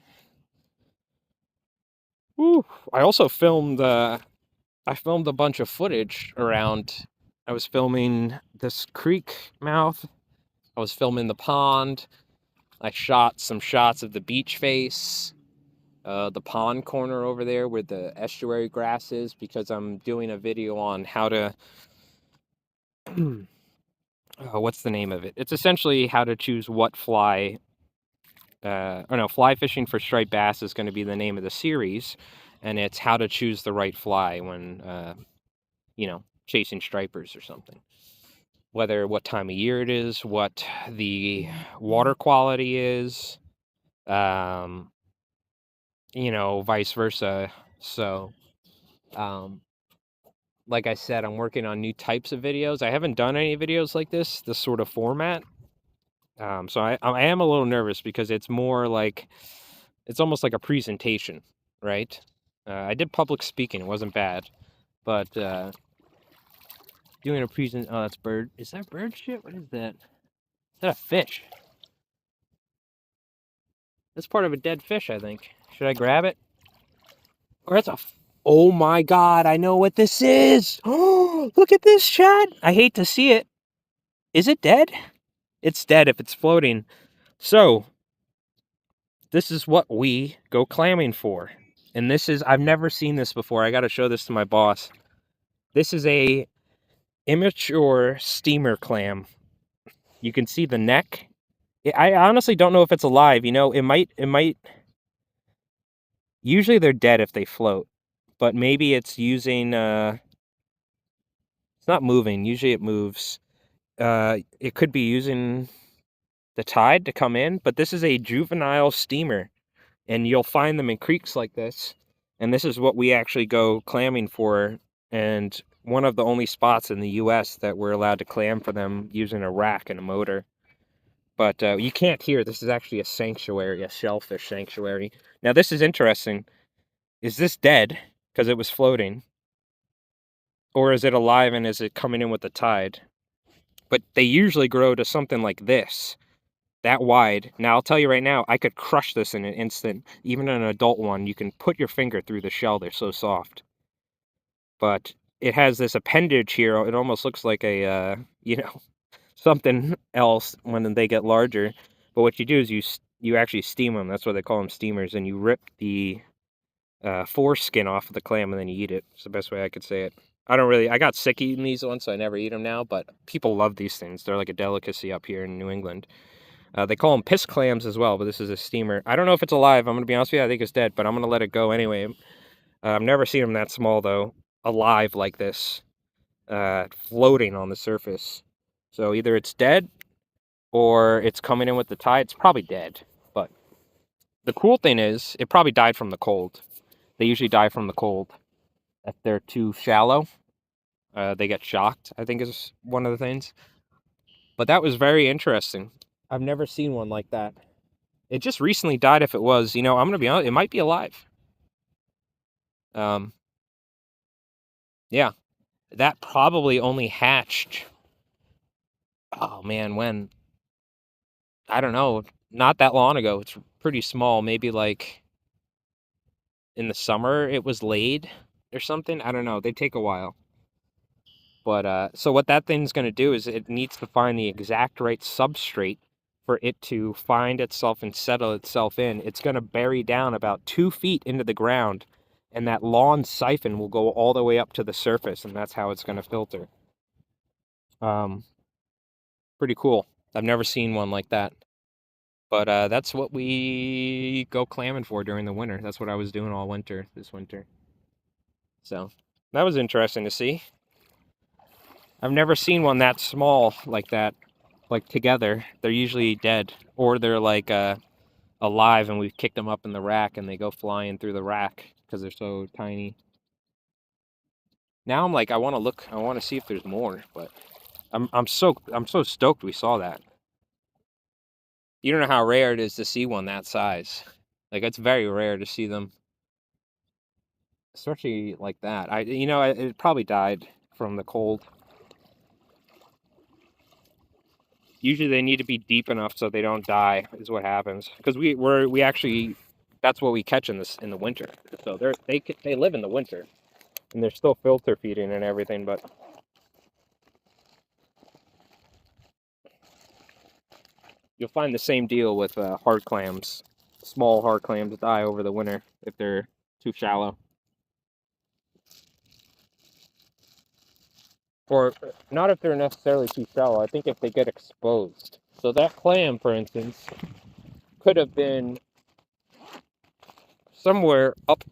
Woo. I also filmed I filmed a bunch of footage around. I was filming this creek mouth. I was filming the pond. I shot some shots of the beach face, the pond corner over there where the estuary grass is, because I'm doing a video on how to. What's the name of it? It's essentially how to choose what fly. Or no, fly fishing for striped bass is going to be the name of the series, and it's how to choose the right fly when chasing stripers or something. Whether what time of year it is, what the water quality is, um, vice versa. So, um, like I said, I'm working on new types of videos. I haven't done any videos like this sort of format. So I am a little nervous because it's more like, it's almost like a presentation, right? I did public speaking. It wasn't bad. But doing a oh, that's bird. Is that bird shit? What is that? Is that a fish? That's part of a dead fish, I think. Should I grab it? Or that's a... Oh my god, I know what this is! Oh, look at this, chat! I hate to see it. Is it dead? It's dead if it's floating. So, this is what we go clamming for. And this is... I've never seen this before. I gotta show this to my boss. This is a immature steamer clam. You can see the neck. I honestly don't know if it's alive. You know, it might... Usually they're dead if they float. But maybe it's using... It's not moving. Usually it moves. It could be using the tide to come in, but this is a juvenile steamer, and you'll find them in creeks like this. And this is what we actually go clamming for, and one of the only spots in the U.S. that we're allowed to clam for them using a rack and a motor. But you can't hear. This is actually a sanctuary, a shellfish sanctuary. Now this is interesting. Is this dead because it was floating? Or is it alive and is it coming in with the tide? But they usually grow to something like this, that wide. Now, I'll tell you right now, I could crush this in an instant. Even an adult one, you can put your finger through the shell. They're so soft. But it has this appendage here. It almost looks like a, something else when they get larger. But what you do is you actually steam them. That's why they call them steamers. And you rip the foreskin off of the clam and then you eat it. It's the best way I could say it. I got sick eating these ones, so I never eat them now. But people love these things. They're like a delicacy up here in New England. They call them piss clams as well, but this is a steamer. I don't know if it's alive. I'm going to be honest with you. I think it's dead, but I'm going to let it go anyway. I've never seen them that small, though, alive like this, floating on the surface. So either it's dead or it's coming in with the tide. It's probably dead, but the cool thing is it probably died from the cold. They usually die from the cold. If they're too shallow, they get shocked, I think is one of the things. But that was very interesting. I've never seen one like that. It just recently died if it was. I'm going to be honest, it might be alive. Yeah. That probably only hatched, oh man, when? I don't know, not that long ago. It's pretty small, maybe like in the summer it was laid or something. I don't know, they take a while. But, so what that thing's going to do is it needs to find the exact right substrate for it to find itself and settle itself in. It's going to bury down about 2 feet into the ground, and that lawn siphon will go all the way up to the surface, and that's how it's going to filter. Pretty cool. I've never seen one like that. But that's what we go clamming for during the winter. That's what I was doing all winter, this winter. So, that was interesting to see. I've never seen one that small like that, like together. They're usually dead, or they're like alive and we've kicked them up in the rack and they go flying through the rack because they're so tiny. Now I'm like, I want to see if there's more, but I'm so stoked we saw that. You don't know how rare it is to see one that size. Like, it's very rare to see them, especially like that. It probably died from the cold. Usually they need to be deep enough so they don't die, is what happens. Because we actually, that's what we catch in the winter. So they live in the winter, and they're still filter feeding and everything. But you'll find the same deal with hard clams. Small hard clams die over the winter if they're too shallow. Or not if they're necessarily too shallow. I think if they get exposed. So that clam, for instance, could have been somewhere up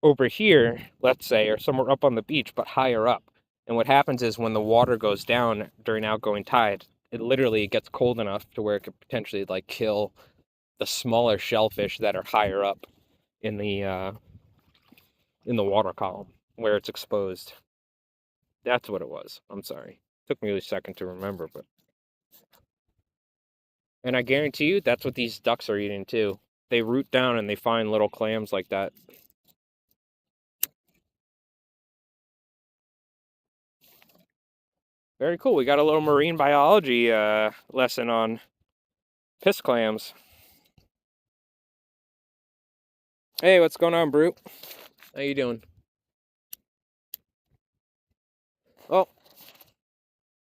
over here, let's say, or somewhere up on the beach, but higher up. And what happens is when the water goes down during outgoing tide, it literally gets cold enough to where it could potentially like kill the smaller shellfish that are higher up in the water column where it's exposed. That's what it was. I'm sorry. Took me a second to remember, but and I guarantee you that's what these ducks are eating too. They root down and they find little clams like that. Very cool. We got a little marine biology lesson on piss clams. Hey, what's going on, Brute? How you doing? Well,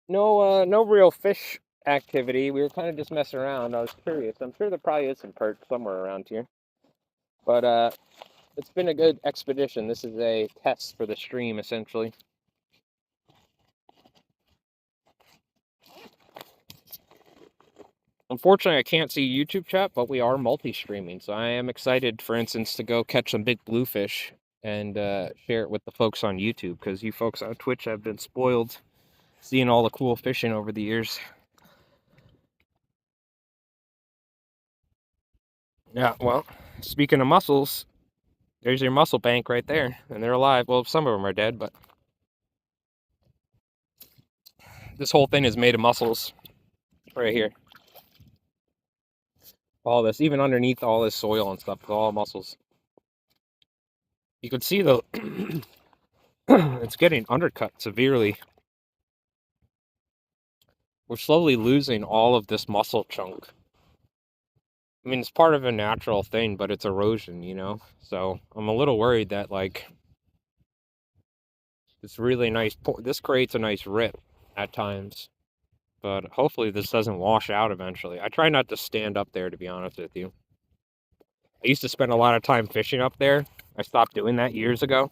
no real fish activity. We were kind of just messing around. I was curious. I'm sure there probably is some perch somewhere around here. But it's been a good expedition. This is a test for the stream, essentially. Unfortunately, I can't see YouTube chat, but we are multi-streaming, so I am excited, for instance, to go catch some big bluefish and share it with the folks on YouTube, because you folks on Twitch have been spoiled seeing all the cool fishing over the years. Yeah, well, speaking of mussels, there's your mussel bank right there, and they're alive. Well, some of them are dead, but this whole thing is made of mussels right here. All this, even underneath all this soil and stuff, it's all mussels. You can see the it's getting undercut severely. We're slowly losing all of this mussel chunk. I mean, it's part of a natural thing, but it's erosion, you know? So I'm a little worried that, like, it's really nice. This creates a nice rip at times, but hopefully this doesn't wash out eventually. I try not to stand up there, to be honest with you. I used to spend a lot of time fishing up there. I stopped doing that years ago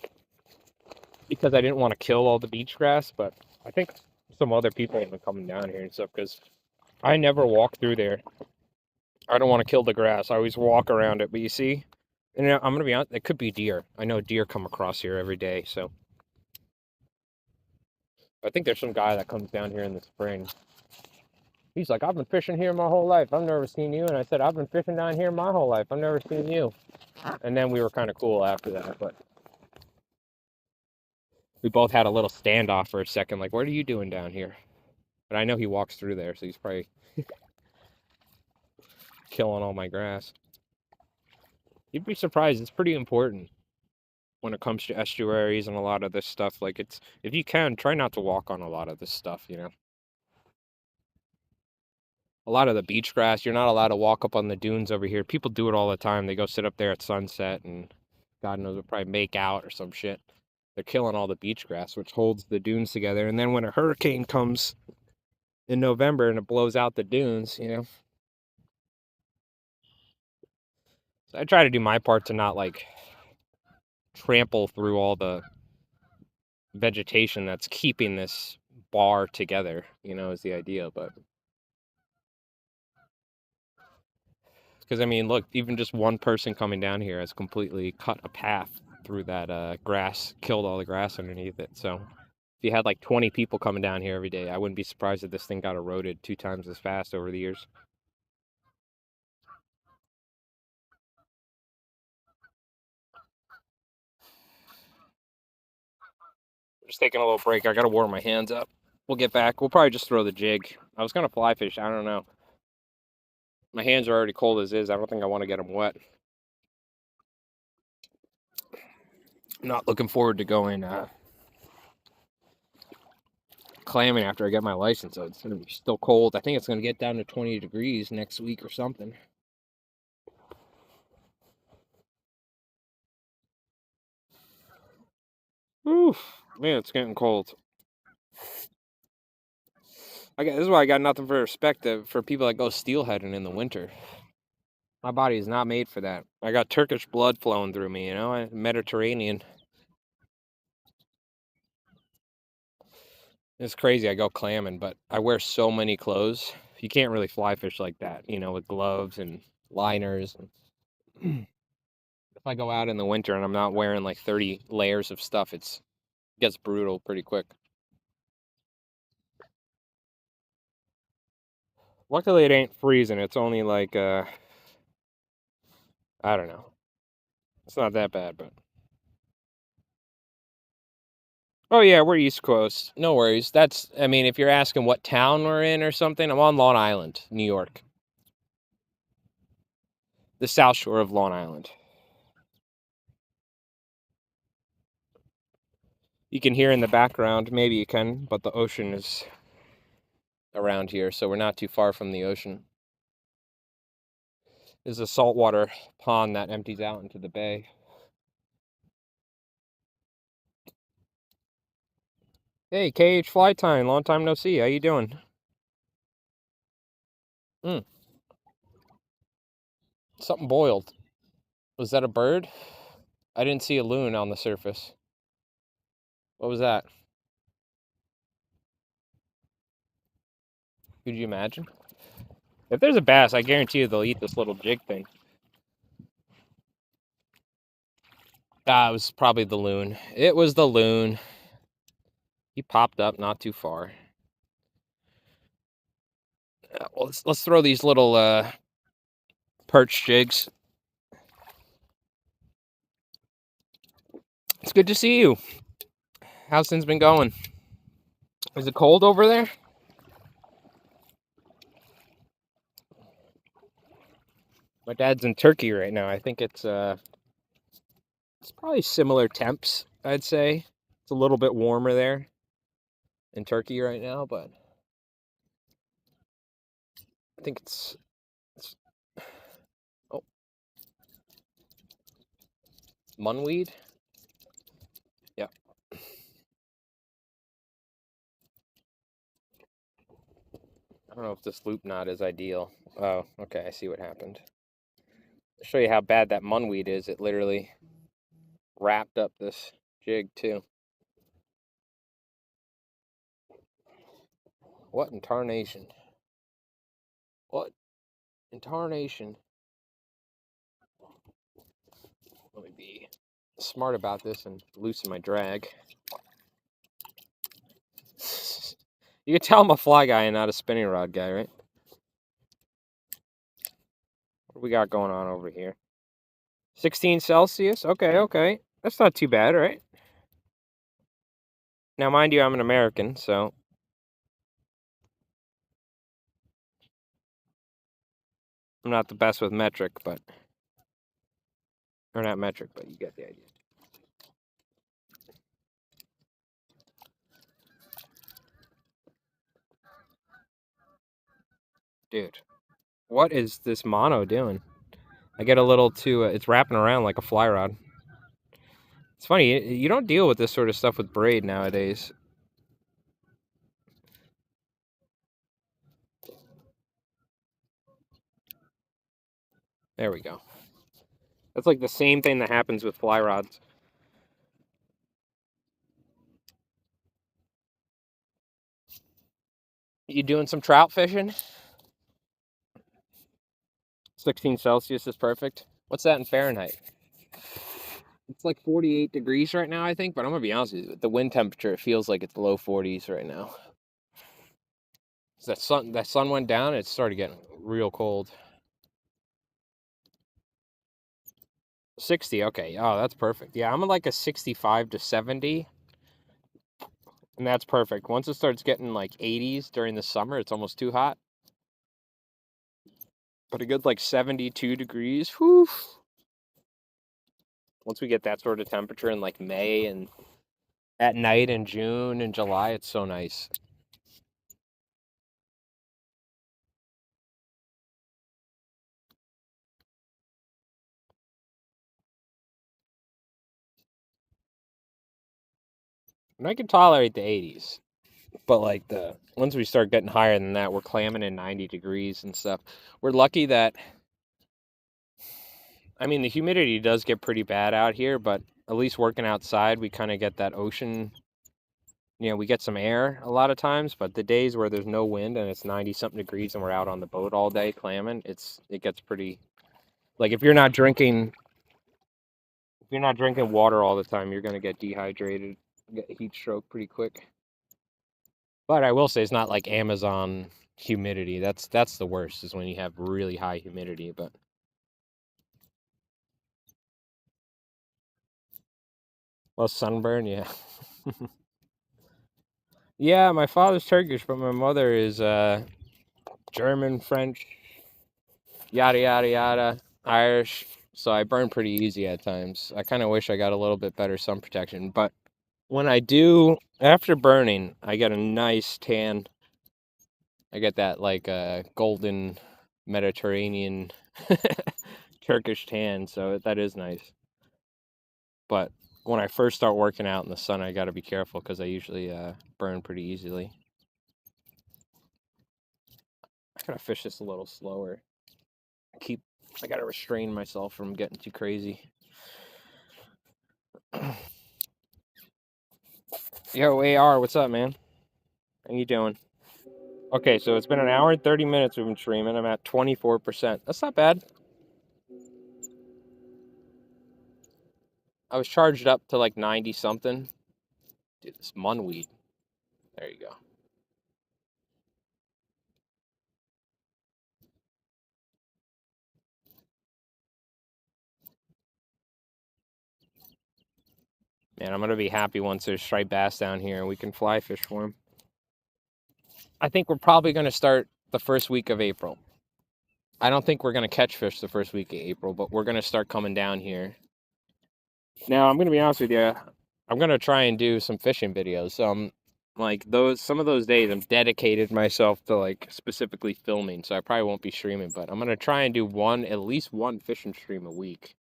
because I didn't want to kill all the beach grass, but I think some other people have been coming down here and stuff because I never walk through there. I don't want to kill the grass. I always walk around it, but you see, and I'm gonna be honest, it could be deer. I know deer come across here every day, so I think there's some guy that comes down here in the spring. He's like, I've been fishing here my whole life. I've never seen you. And I said, I've been fishing down here my whole life. I've never seen you. And then we were kind of cool after that, but we both had a little standoff for a second. Like, what are you doing down here? But I know he walks through there, so he's probably killing all my grass. You'd be surprised. It's pretty important when it comes to estuaries and a lot of this stuff. Like, it's, if you can, try not to walk on a lot of this stuff, you know? A lot of the beach grass, you're not allowed to walk up on the dunes over here. People do it all the time. They go sit up there at sunset and God knows, they'll probably make out or some shit. They're killing all the beach grass, which holds the dunes together. And then when a hurricane comes in November and it blows out the dunes, you know. So I try to do my part to not like trample through all the vegetation that's keeping this bar together, you know, is the idea. But because I mean, look, even just one person coming down here has completely cut a path through that grass, killed all the grass underneath it. So if you had like 20 people coming down here every day, I wouldn't be surprised if this thing got eroded 2 times as fast over the years. Just taking a little break. I gotta warm my hands up. We'll get back. We'll probably just throw the jig. I was gonna fly fish. I don't know. My hands are already cold as is. I don't think I want to get them wet. I'm not looking forward to going clamming after I get my license. So it's gonna be still cold. I think it's gonna get down to 20 degrees next week or something. Oof, man, it's getting cold. This is why I got nothing for respect for people that go steelheading in the winter. My body is not made for that. I got Turkish blood flowing through me, you know, Mediterranean. It's crazy. I go clamming, but I wear so many clothes. You can't really fly fish like that, you know, with gloves and liners. If I go out in the winter and I'm not wearing like 30 layers of stuff, it gets brutal pretty quick. Luckily, it ain't freezing. It's only like, I don't know. It's not that bad, but Oh yeah, we're East Coast. No worries. I mean, if you're asking what town we're in or something, I'm on Long Island, New York. The South Shore of Long Island. You can hear in the background, maybe you can, but the ocean is around here, so we're not too far from the ocean. There's a saltwater pond that empties out into the bay. Hey, KH Flytime, long time no see. How you doing? Mm, something boiled. Was that a bird? I didn't see a loon on the surface. What was that? Could you imagine? If there's a bass, I guarantee you they'll eat this little jig thing. Ah, it was probably the loon. It was the loon. He popped up not too far. Well, let's throw these little perch jigs. It's good to see you. How's things been going? Is it cold over there? My dad's in Turkey right now. I think it's probably similar temps, I'd say. It's a little bit warmer there in Turkey right now, but I think it's oh, munweed. Yeah. I don't know if this loop knot is ideal. Oh, okay, I see what happened. I'll show you how bad that munweed is. It literally wrapped up this jig too. What in tarnation? What in tarnation? Let me be smart about this and loosen my drag. You can tell I'm a fly guy and not a spinning rod guy, right? What do we got going on over here? 16 Celsius? Okay, okay. That's not too bad, right? Now, mind you, I'm an American, so I'm not the best with metric, but... Or not metric, but you get the idea. Dude, what is this mono doing? I get a little too... it's wrapping around like a fly rod. It's funny, you don't deal with this sort of stuff with braid nowadays. There we go. That's like the same thing that happens with fly rods. You doing some trout fishing? 16 Celsius is perfect. What's that in Fahrenheit? It's like 48 degrees right now, I think, but I'm gonna be honest with you. The wind temperature, it feels like it's low 40s right now. So that sun went down, it started getting real cold. 60, okay. Oh, that's perfect. Yeah, I'm at like a 65 to 70, and that's perfect. Once it starts getting like 80s during the summer, it's almost too hot. But a good like 72 degrees, whew. Once we get that sort of temperature in like May and at night in June and July, it's so nice. And I can tolerate the 80s. But like the once we start getting higher than that, we're clamming in 90 degrees and stuff. We're lucky that I mean the humidity does get pretty bad out here, but at least working outside, we kind of get that ocean. We get some air a lot of times, but the days where there's no wind and it's 90 something degrees and we're out on the boat all day clamming, it gets pretty like if you're not drinking water all the time, you're gonna get dehydrated, get heat stroke pretty quick. But I will say it's not like Amazon humidity. That's the worst is when you have really high humidity. But well, sunburn, yeah. Yeah, my father's Turkish, but my mother is German, French, yada yada yada, Irish. So I burn pretty easy at times. I kind of wish I got a little bit better sun protection, but when I do, after burning, I get a nice tan. I get that like golden Mediterranean Turkish tan, so that is nice. But when I first start working out in the sun, I got to be careful because I usually burn pretty easily. I gotta fish this a little slower. I gotta restrain myself from getting too crazy. Yo, AR, what's up, man? How you doing? Okay, so it's been an hour and 30 minutes we've been streaming. I'm at 24%. That's not bad. I was charged up to like 90 something. Dude, this munweed. There you go. Man, I'm gonna be happy once there's striped bass down here and we can fly fish for them. I think we're probably gonna start the first week of April. I don't think we're gonna catch fish the first week of April, but we're gonna start coming down here. Now, I'm gonna be honest with you. I'm gonna try and do some fishing videos. Like those some of those days, I'm dedicated myself to like specifically filming, so I probably won't be streaming. But I'm gonna try and do at least one fishing stream a week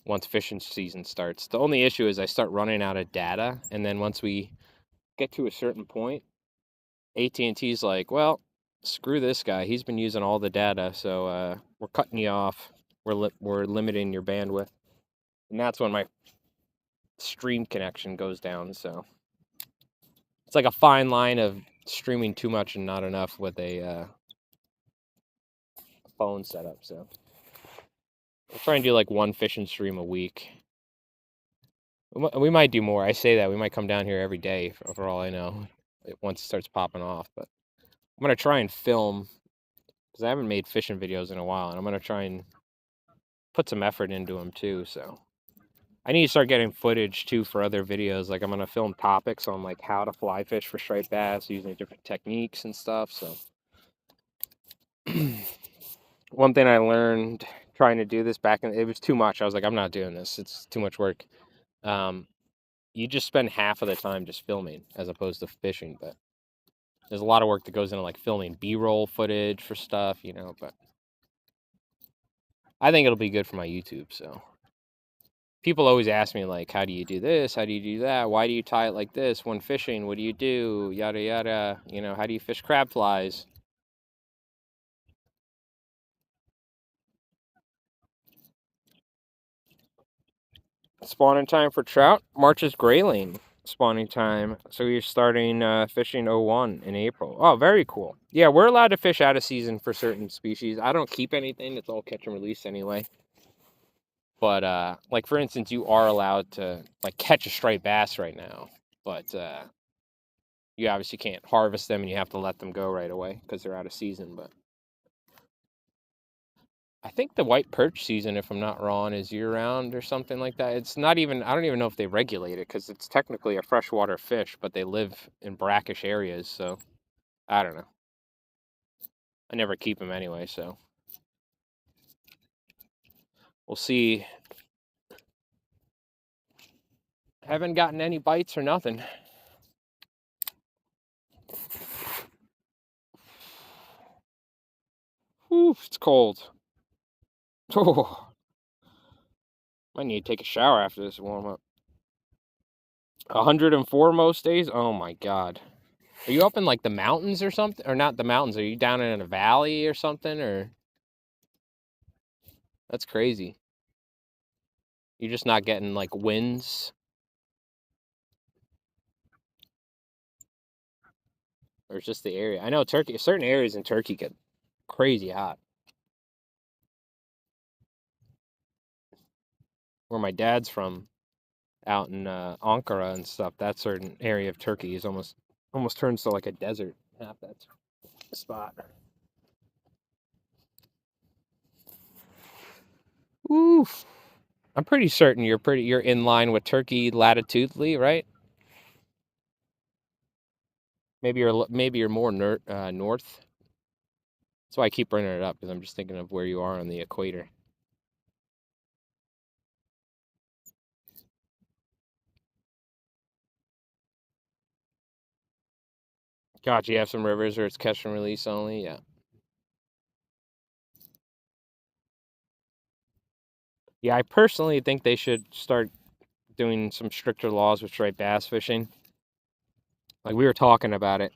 once fishing season starts. The only issue is I start running out of data, and then once we get to a certain point, AT&T's like, well, screw this guy. He's been using all the data, so we're cutting you off. We're limiting your bandwidth, and that's when my stream connection goes down. So it's like a fine line of streaming too much and not enough with a phone setup. So we'll try and do like one fishing stream a week. We might do more. I say that we might come down here every day for all I know. Once it starts popping off, but I'm gonna try and film because I haven't made fishing videos in a while, and I'm gonna try and put some effort into them too. So I need to start getting footage too for other videos. Like I'm gonna film topics on like how to fly fish for striped bass using different techniques and stuff. So one thing I learned trying to do this it was too much. I was like, I'm not doing this. It's too much work. Um, you just spend half of the time just filming as opposed to fishing, but there's a lot of work that goes into like filming B-roll footage for stuff, but I think it'll be good for my YouTube. So people always ask me like, how do you do this? How do you do that? Why do you tie it like this when fishing? What do you do? Yada yada. How do you fish crab flies? Spawning time for trout. March is grayling spawning time. So you're starting fishing 01 in April. Oh, very cool. Yeah, we're allowed to fish out of season for certain species. I don't keep anything. It's all catch and release anyway. But like for instance, you are allowed to like catch a striped bass right now, but you obviously can't harvest them and you have to let them go right away because they're out of season. But I think the white perch season, if I'm not wrong, is year round or something like that. It's not even, I don't even know if they regulate it because it's technically a freshwater fish, but they live in brackish areas. So I don't know. I never keep them anyway. So we'll see. Haven't gotten any bites or nothing. Oof, it's cold. Oh, I need to take a shower after this warm up. 104 most days? Oh my God. Are you up in like the mountains or something? Or not the mountains? Are you down in a valley or something? Or that's crazy. You're just not getting like winds, or it's just the area. I know Turkey, certain areas in Turkey get crazy hot. Where my dad's from, out in Ankara and stuff, that certain area of Turkey is almost turns to like a desert. Half that spot. Oof. I'm pretty certain you're in line with Turkey latitudinally, right? Maybe you're more north. That's why I keep bringing it up because I'm just thinking of where you are on the equator. God, you have some rivers where it's catch and release only. Yeah. Yeah, I personally think they should start doing some stricter laws with striped bass fishing. Like we were talking about it.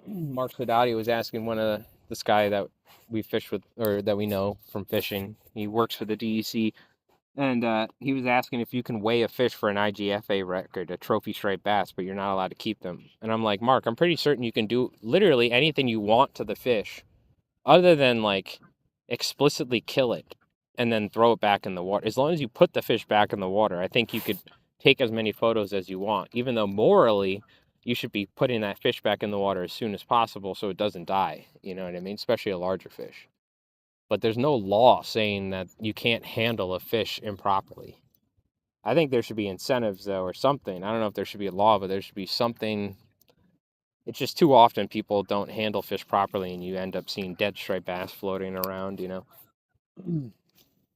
Mark Sadati was asking one of this guy that we fish with or that we know from fishing. He works for the DEC, and he was asking if you can weigh a fish for an IGFA record, a trophy striped bass, but you're not allowed to keep them. And I'm like, Mark, I'm pretty certain you can do literally anything you want to the fish other than like explicitly kill it and then throw it back in the water. As long as you put the fish back in the water, I think you could take as many photos as you want, even though morally you should be putting that fish back in the water as soon as possible so it doesn't die. You know what I mean? Especially a larger fish. But there's no law saying that you can't handle a fish improperly. I think there should be incentives though, or something. I don't know if there should be a law, but there should be something. It's just too often people don't handle fish properly, and you end up seeing dead striped bass floating around.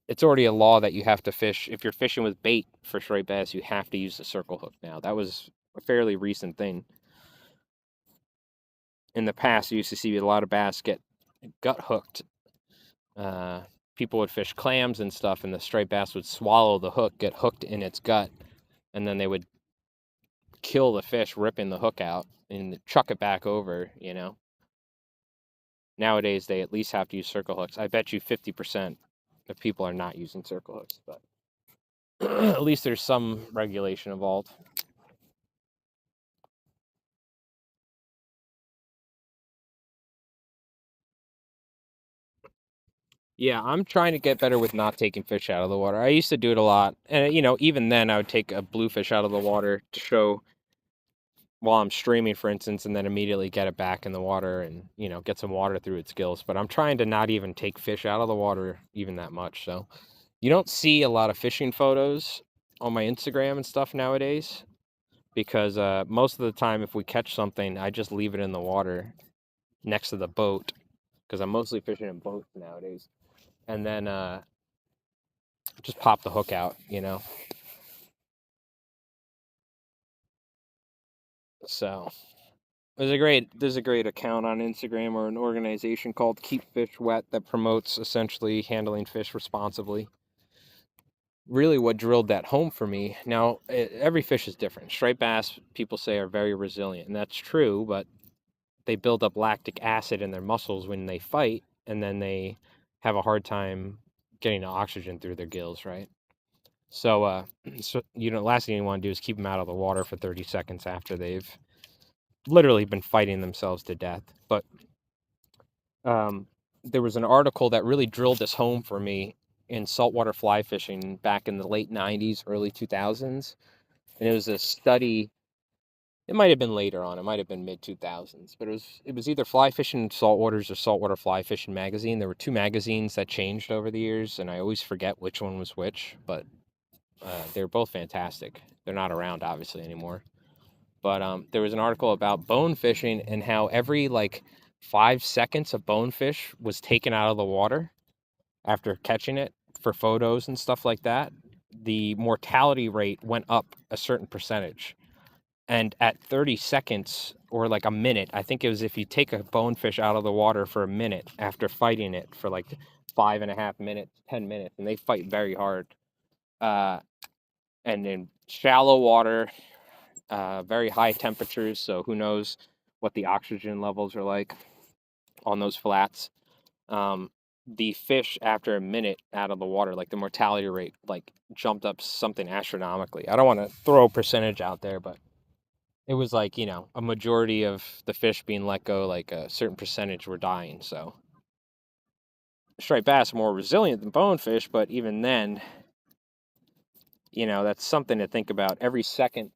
It's already a law that you have to fish. If you're fishing with bait for striped bass, you have to use the circle hook now. That was a fairly recent thing. In the past, you used to see a lot of bass get gut hooked. Uh, People would fish clams and stuff, and the striped bass would swallow the hook, get hooked in its gut, and then they would kill the fish, ripping the hook out and chuck it back over. Nowadays, they at least have to use circle hooks. I bet you 50% of people are not using circle hooks, but at least there's some regulation involved. Yeah, I'm trying to get better with not taking fish out of the water. I used to do it a lot. And, even then I would take a bluefish out of the water to show while I'm streaming, for instance, and then immediately get it back in the water and, get some water through its gills. But I'm trying to not even take fish out of the water even that much. So you don't see a lot of fishing photos on my Instagram and stuff nowadays because most of the time, if we catch something, I just leave it in the water next to the boat because I'm mostly fishing in boats nowadays. And then just pop the hook out. So there's a great account on Instagram or an organization called Keep Fish Wet that promotes essentially handling fish responsibly. Really, what drilled that home for me. Now, every fish is different. Striped bass, people say, are very resilient, and that's true. But they build up lactic acid in their muscles when they fight, and then they have a hard time getting the oxygen through their gills, right? So, last thing you want to do is keep them out of the water for 30 seconds after they've literally been fighting themselves to death. But um, there was an article that really drilled this home for me in saltwater fly fishing back in the late 90s, early 2000s. And it was a study. It might have been later on. It might have been mid 2000s, but it was either Fly Fishing Saltwaters or Saltwater Fly Fishing Magazine. There were two magazines that changed over the years, and I always forget which one was which. But they're both fantastic. They're not around obviously anymore. But there was an article about bone fishing and how every like 5 seconds a bonefish was taken out of the water after catching it for photos and stuff like that. The mortality rate went up a certain percentage. And at 30 seconds or like a minute, I think it was if you take a bonefish out of the water for a minute after fighting it for like 5.5 minutes, 10 minutes, and they fight very hard. Uh, and in shallow water, very high temperatures, so who knows what the oxygen levels are like on those flats. Um, the fish after a minute out of the water, like the mortality rate, like jumped up something astronomically. I don't want to throw a percentage out there, but it was like a majority of the fish being let go, like a certain percentage were dying. So striped bass are more resilient than bonefish, but even then, that's something to think about. Every second,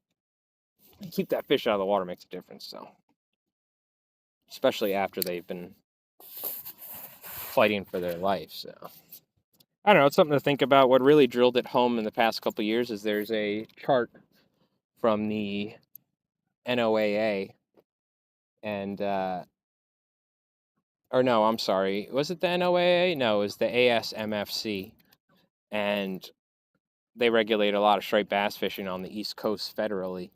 keep that fish out of the water makes a difference. So especially after they've been fighting for their life. So I don't know. It's something to think about. What really drilled it home in the past couple of years is there's a chart from the NOAA and or no, I'm sorry, was it the NOAA? No, it was the ASMFC, and they regulate a lot of striped bass fishing on the East Coast federally,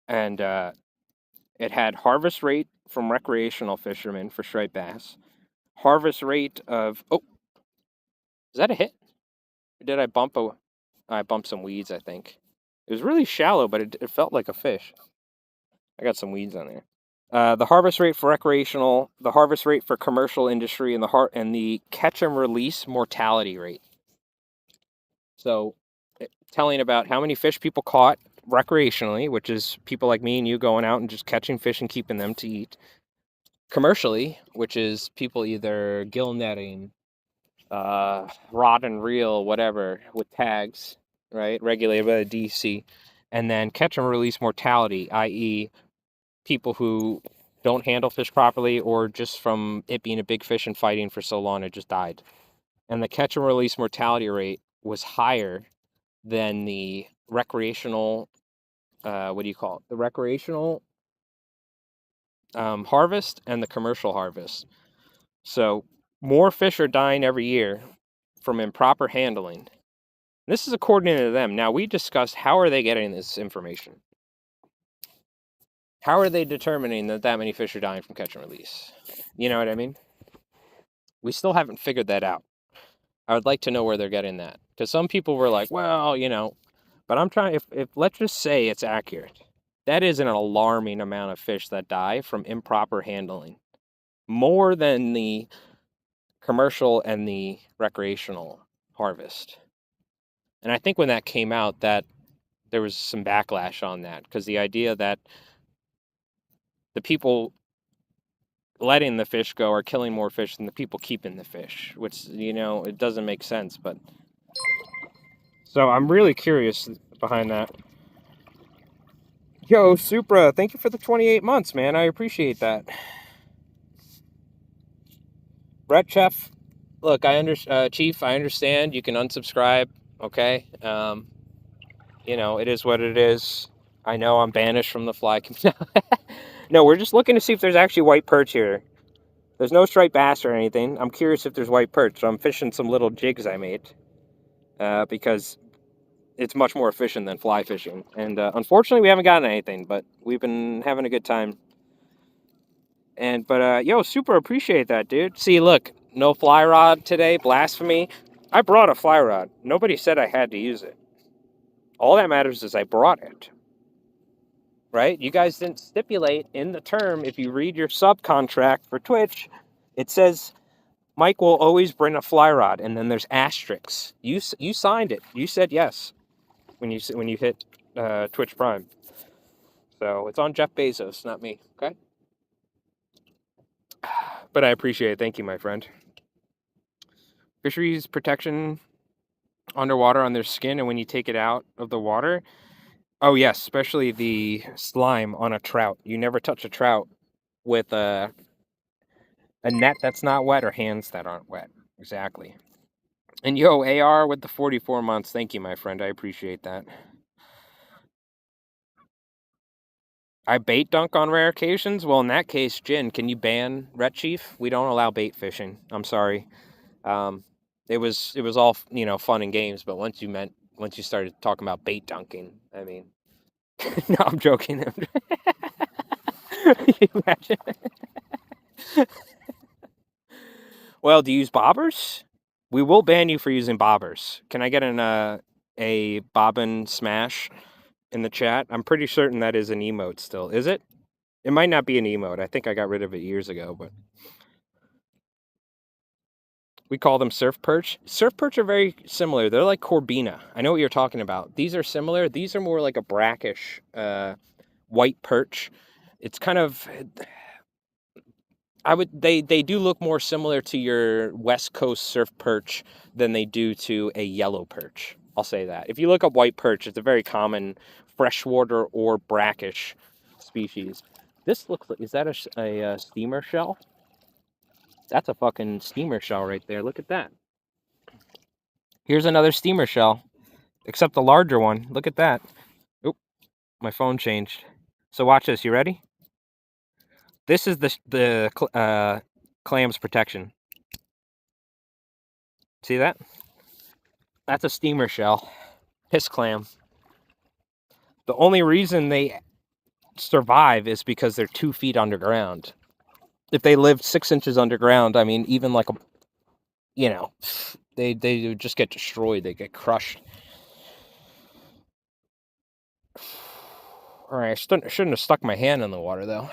and it had harvest rate from recreational fishermen for striped bass, harvest rate of is that a hit? Or did I bump I bumped some weeds, I think. It was really shallow, but it felt like a fish. I got some weeds on there. The harvest rate for recreational, the harvest rate for commercial industry, and the catch and release mortality rate. So, telling about how many fish people caught recreationally, which is people like me and you going out and just catching fish and keeping them to eat. Commercially, which is people either gill netting, rod and reel, whatever, with tags, right? Regulated by the DC. And then catch and release mortality, i.e., people who don't handle fish properly or just from it being a big fish and fighting for so long, it just died. And the catch and release mortality rate was higher than the recreational, what do you call it? The recreational harvest and the commercial harvest. So more fish are dying every year from improper handling. This is according to them. Now, we discussed how are they getting this information? How are they determining that many fish are dying from catch and release? You know what I mean? We still haven't figured that out. I would like to know where they're getting that. Because some people were like, well, but I'm trying, if let's just say it's accurate, that is an alarming amount of fish that die from improper handling. More than the commercial and the recreational harvest. And I think when that came out, that there was some backlash on that, because the idea that the people letting the fish go are killing more fish than the people keeping the fish, which, it doesn't make sense. But so I'm really curious behind that. Yo, Supra, thank you for the 28 months, man. I appreciate that. Brett Chef, look, Chief, I understand. You can unsubscribe, okay? It is what it is. I know I'm banished from the fly community. No, we're just looking to see if there's actually white perch here. There's no striped bass or anything. I'm curious if there's white perch. So I'm fishing some little jigs I made because it's much more efficient than fly fishing. And unfortunately, we haven't gotten anything, but we've been having a good time. But yo, super appreciate that, dude. See, look, no fly rod today. Blasphemy. I brought a fly rod. Nobody said I had to use it. All that matters is I brought it. Right? You guys didn't stipulate in the term, if you read your subcontract for Twitch, it says Mike will always bring a fly rod, and then there's asterisks. You signed it. You said yes when you hit Twitch Prime. So it's on Jeff Bezos, not me. Okay. But I appreciate it. Thank you, my friend. Fisheries protection underwater on their skin, and when you take it out of the water. Oh yes, especially the slime on a trout. You never touch a trout with a net that's not wet or hands that aren't wet. Exactly. And yo, AR with the 44 months. Thank you, my friend. I appreciate that. I bait dunk on rare occasions. Well, in that case, Jin, can you ban Ret Chief? We don't allow bait fishing. I'm sorry. It was all fun and games, but once you started talking about bait dunking, I mean, no, I'm joking. You imagine? Well, do you use bobbers? We will ban you for using bobbers. Can I get a bobbin smash in the chat? I'm pretty certain that is an emote still. Is it? It might not be an emote. I think I got rid of it years ago, but we call them surf perch. Surf perch are very similar. They're like Corbina. I know what you're talking about. These are similar. These are more like a brackish white perch. It's kind of they do look more similar to your West Coast surf perch than they do to a yellow perch. I'll say that. If you look up white perch, it's a very common freshwater or brackish species. This looks like, is that a steamer shell? That's a fucking steamer shell right there. Look at that. Here's another steamer shell, except the larger one. Look at that. Oop, my phone changed. So watch this. You ready? This is the clam's protection. See that? That's a steamer shell. Piss clam. The only reason they survive is because they're 2 feet underground. If they lived 6 inches underground, I mean, even like a, they would just get destroyed. They get crushed. All right, I shouldn't have stuck my hand in the water though.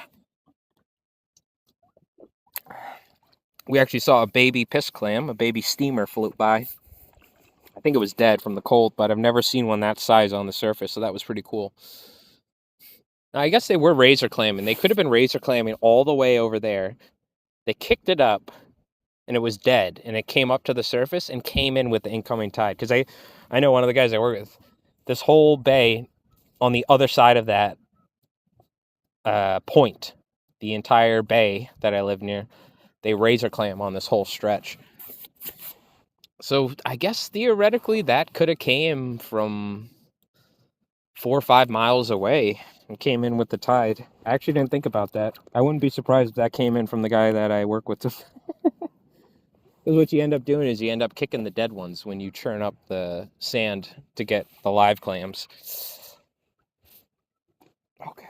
We actually saw a baby piss clam, a baby steamer float by. I think it was dead from the cold, but I've never seen one that size on the surface, so that was pretty cool. Now, I guess they were razor clamming. They could have been razor clamming all the way over there. They kicked it up, and it was dead, and it came up to the surface and came in with the incoming tide. Because I know one of the guys I work with, this whole bay on the other side of that point, the entire bay that I live near, they razor clam on this whole stretch. So I guess theoretically that could have came from 4 or 5 miles away and came in with the tide. I actually didn't think about that. I wouldn't be surprised if that came in from the guy that I work with. Because what you end up doing is you end up kicking the dead ones when you churn up the sand to get the live clams. Okay.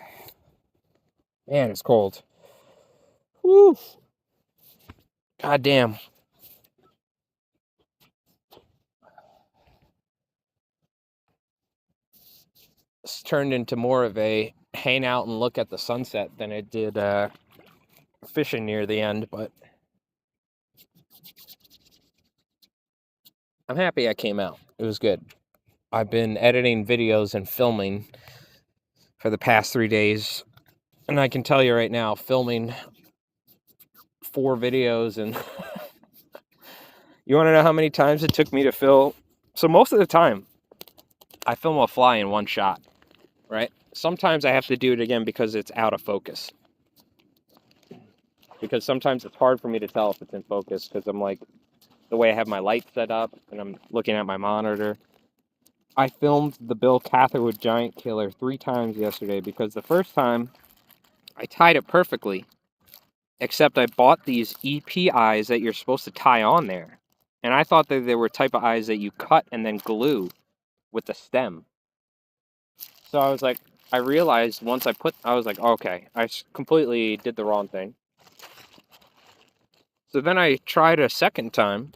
Man, it's cold. Woo. God damn. It's turned into more of a hang out and look at the sunset than it did fishing near the end, but I'm happy I came out. It was good. I've been editing videos and filming for the past 3 days, and I can tell you right now, filming 4 videos, and you want to know how many times it took me to film? So most of the time, I film a fly in one shot, right? Sometimes I have to do it again because it's out of focus. Because sometimes it's hard for me to tell if it's in focus because I'm like, the way I have my light set up and I'm looking at my monitor. I filmed the Bill Catherwood giant killer 3 times yesterday because the first time I tied it perfectly, except I bought these EP eyes that you're supposed to tie on there. And I thought that they were type of eyes that you cut and then glue with the stem. So I was like, I realized once I was like, okay, I completely did the wrong thing. So then I tried a second time.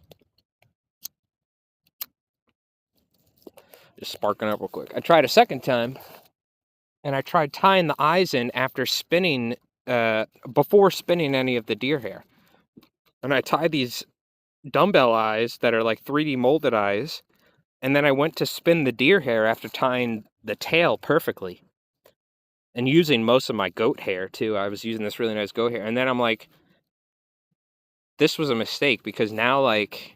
Just sparking up real quick. I tried a second time, and I tried tying the eyes in after spinning, before spinning any of the deer hair. And I tied these dumbbell eyes that are like 3D molded eyes, and then I went to spin the deer hair after tying the tail perfectly. And using most of my goat hair, too. I was using this really nice goat hair. And then I'm like, this was a mistake, because now, like,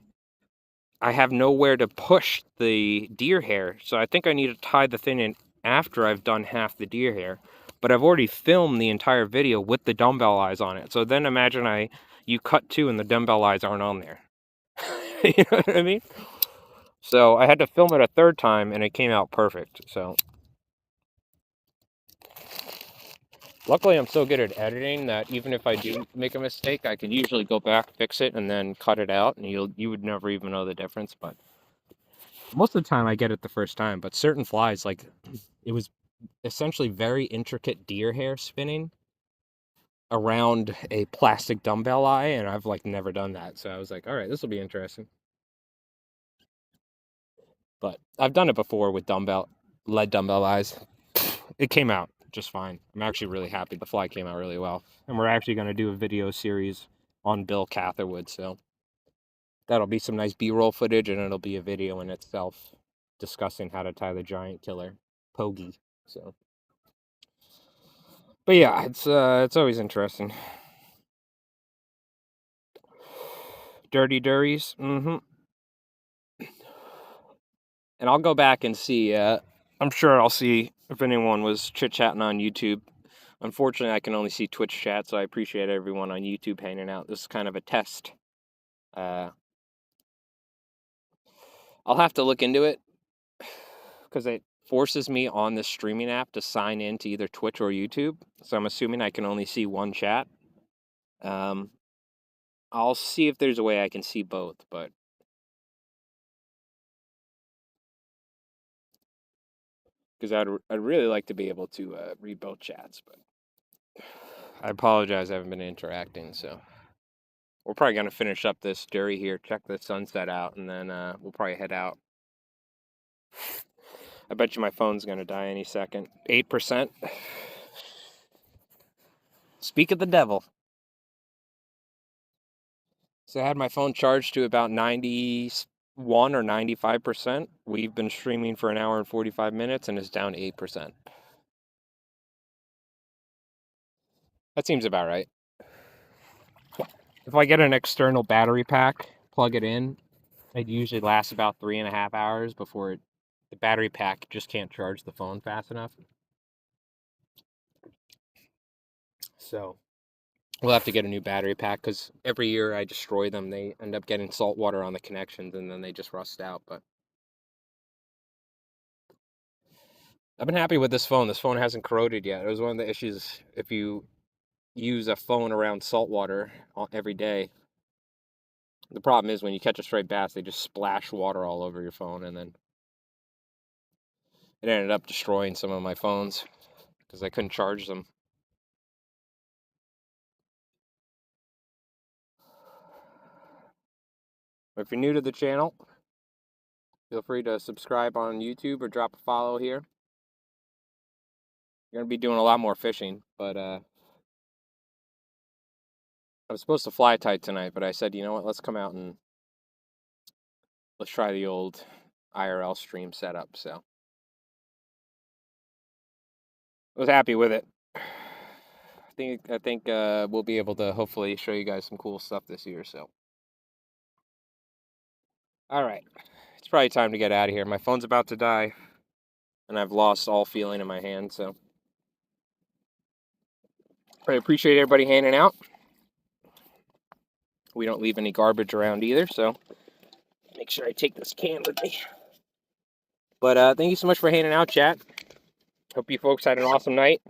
I have nowhere to push the deer hair. So I think I need to tie the thing in after I've done half the deer hair. But I've already filmed the entire video with the dumbbell eyes on it. So then imagine you cut 2 and the dumbbell eyes aren't on there. You know what I mean? So I had to film it a 3rd time, and it came out perfect. So luckily, I'm so good at editing that even if I do make a mistake, I can usually go back, fix it, and then cut it out, and you would never even know the difference. But most of the time, I get it the first time. But certain flies, like, it was essentially very intricate deer hair spinning around a plastic dumbbell eye, and I've like never done that. So I was like, all right, this will be interesting. But I've done it before with lead dumbbell eyes. It came out just fine. I'm actually really happy. The fly came out really well. And we're actually going to do a video series on Bill Catherwood, so that'll be some nice B-roll footage, and it'll be a video in itself discussing how to tie the giant killer, Pogie. So, but yeah, it's always interesting. Dirty Durries, And I'll go back and see. I'm sure I'll see if anyone was chit-chatting on YouTube. Unfortunately, I can only see Twitch chat, so I appreciate everyone on YouTube hanging out. This is kind of a test. I'll have to look into it because it forces me on the streaming app to sign in to either Twitch or YouTube. So I'm assuming I can only see one chat. I'll see if there's a way I can see both, but because I'd really like to be able to read both chats, but I apologize, I haven't been interacting, so we're probably gonna finish up this dairy here, check the sunset out, and then we'll probably head out. I bet you my phone's gonna die any second. 8%. Speak of the devil. So I had my phone charged to about 91 or 95%. We've been streaming for an hour and 45 minutes, and it's down 8%. That seems about right. If I get an external battery pack, plug it in, it usually lasts about 3.5 hours before the battery pack just can't charge the phone fast enough. So we'll have to get a new battery pack because every year I destroy them. They end up getting salt water on the connections and then they just rust out. But I've been happy with this phone. This phone hasn't corroded yet. It was one of the issues if you use a phone around salt water every day. The problem is when you catch a stray bass, they just splash water all over your phone, and then it ended up destroying some of my phones because I couldn't charge them. If you're new to the channel, feel free to subscribe on YouTube or drop a follow here. You're going to be doing a lot more fishing, but I was supposed to fly tight tonight, but I said, you know what, let's come out and let's try the old IRL stream setup, so I was happy with it. I think we'll be able to hopefully show you guys some cool stuff this year, so. All right, it's probably time to get out of here. My phone's about to die, and I've lost all feeling in my hand, so. I appreciate everybody hanging out. We don't leave any garbage around either, so make sure I take this can with me. But thank you so much for hanging out, chat. Hope you folks had an awesome night.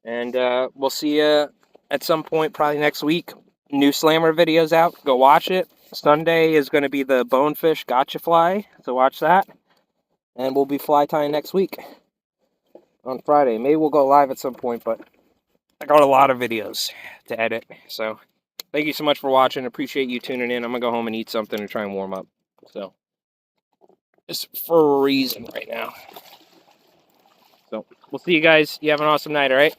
And we'll see you at some point, probably next week. New Slammer video's out. Go watch it. Sunday is going to be the Bonefish Gotcha Fly, so watch that. And we'll be fly tying next week on Friday. Maybe we'll go live at some point, but I got a lot of videos to edit. So thank you so much for watching. Appreciate you tuning in. I'm going to go home and eat something and try and warm up. So it's for a reason right now. So we'll see you guys. You have an awesome night, all right?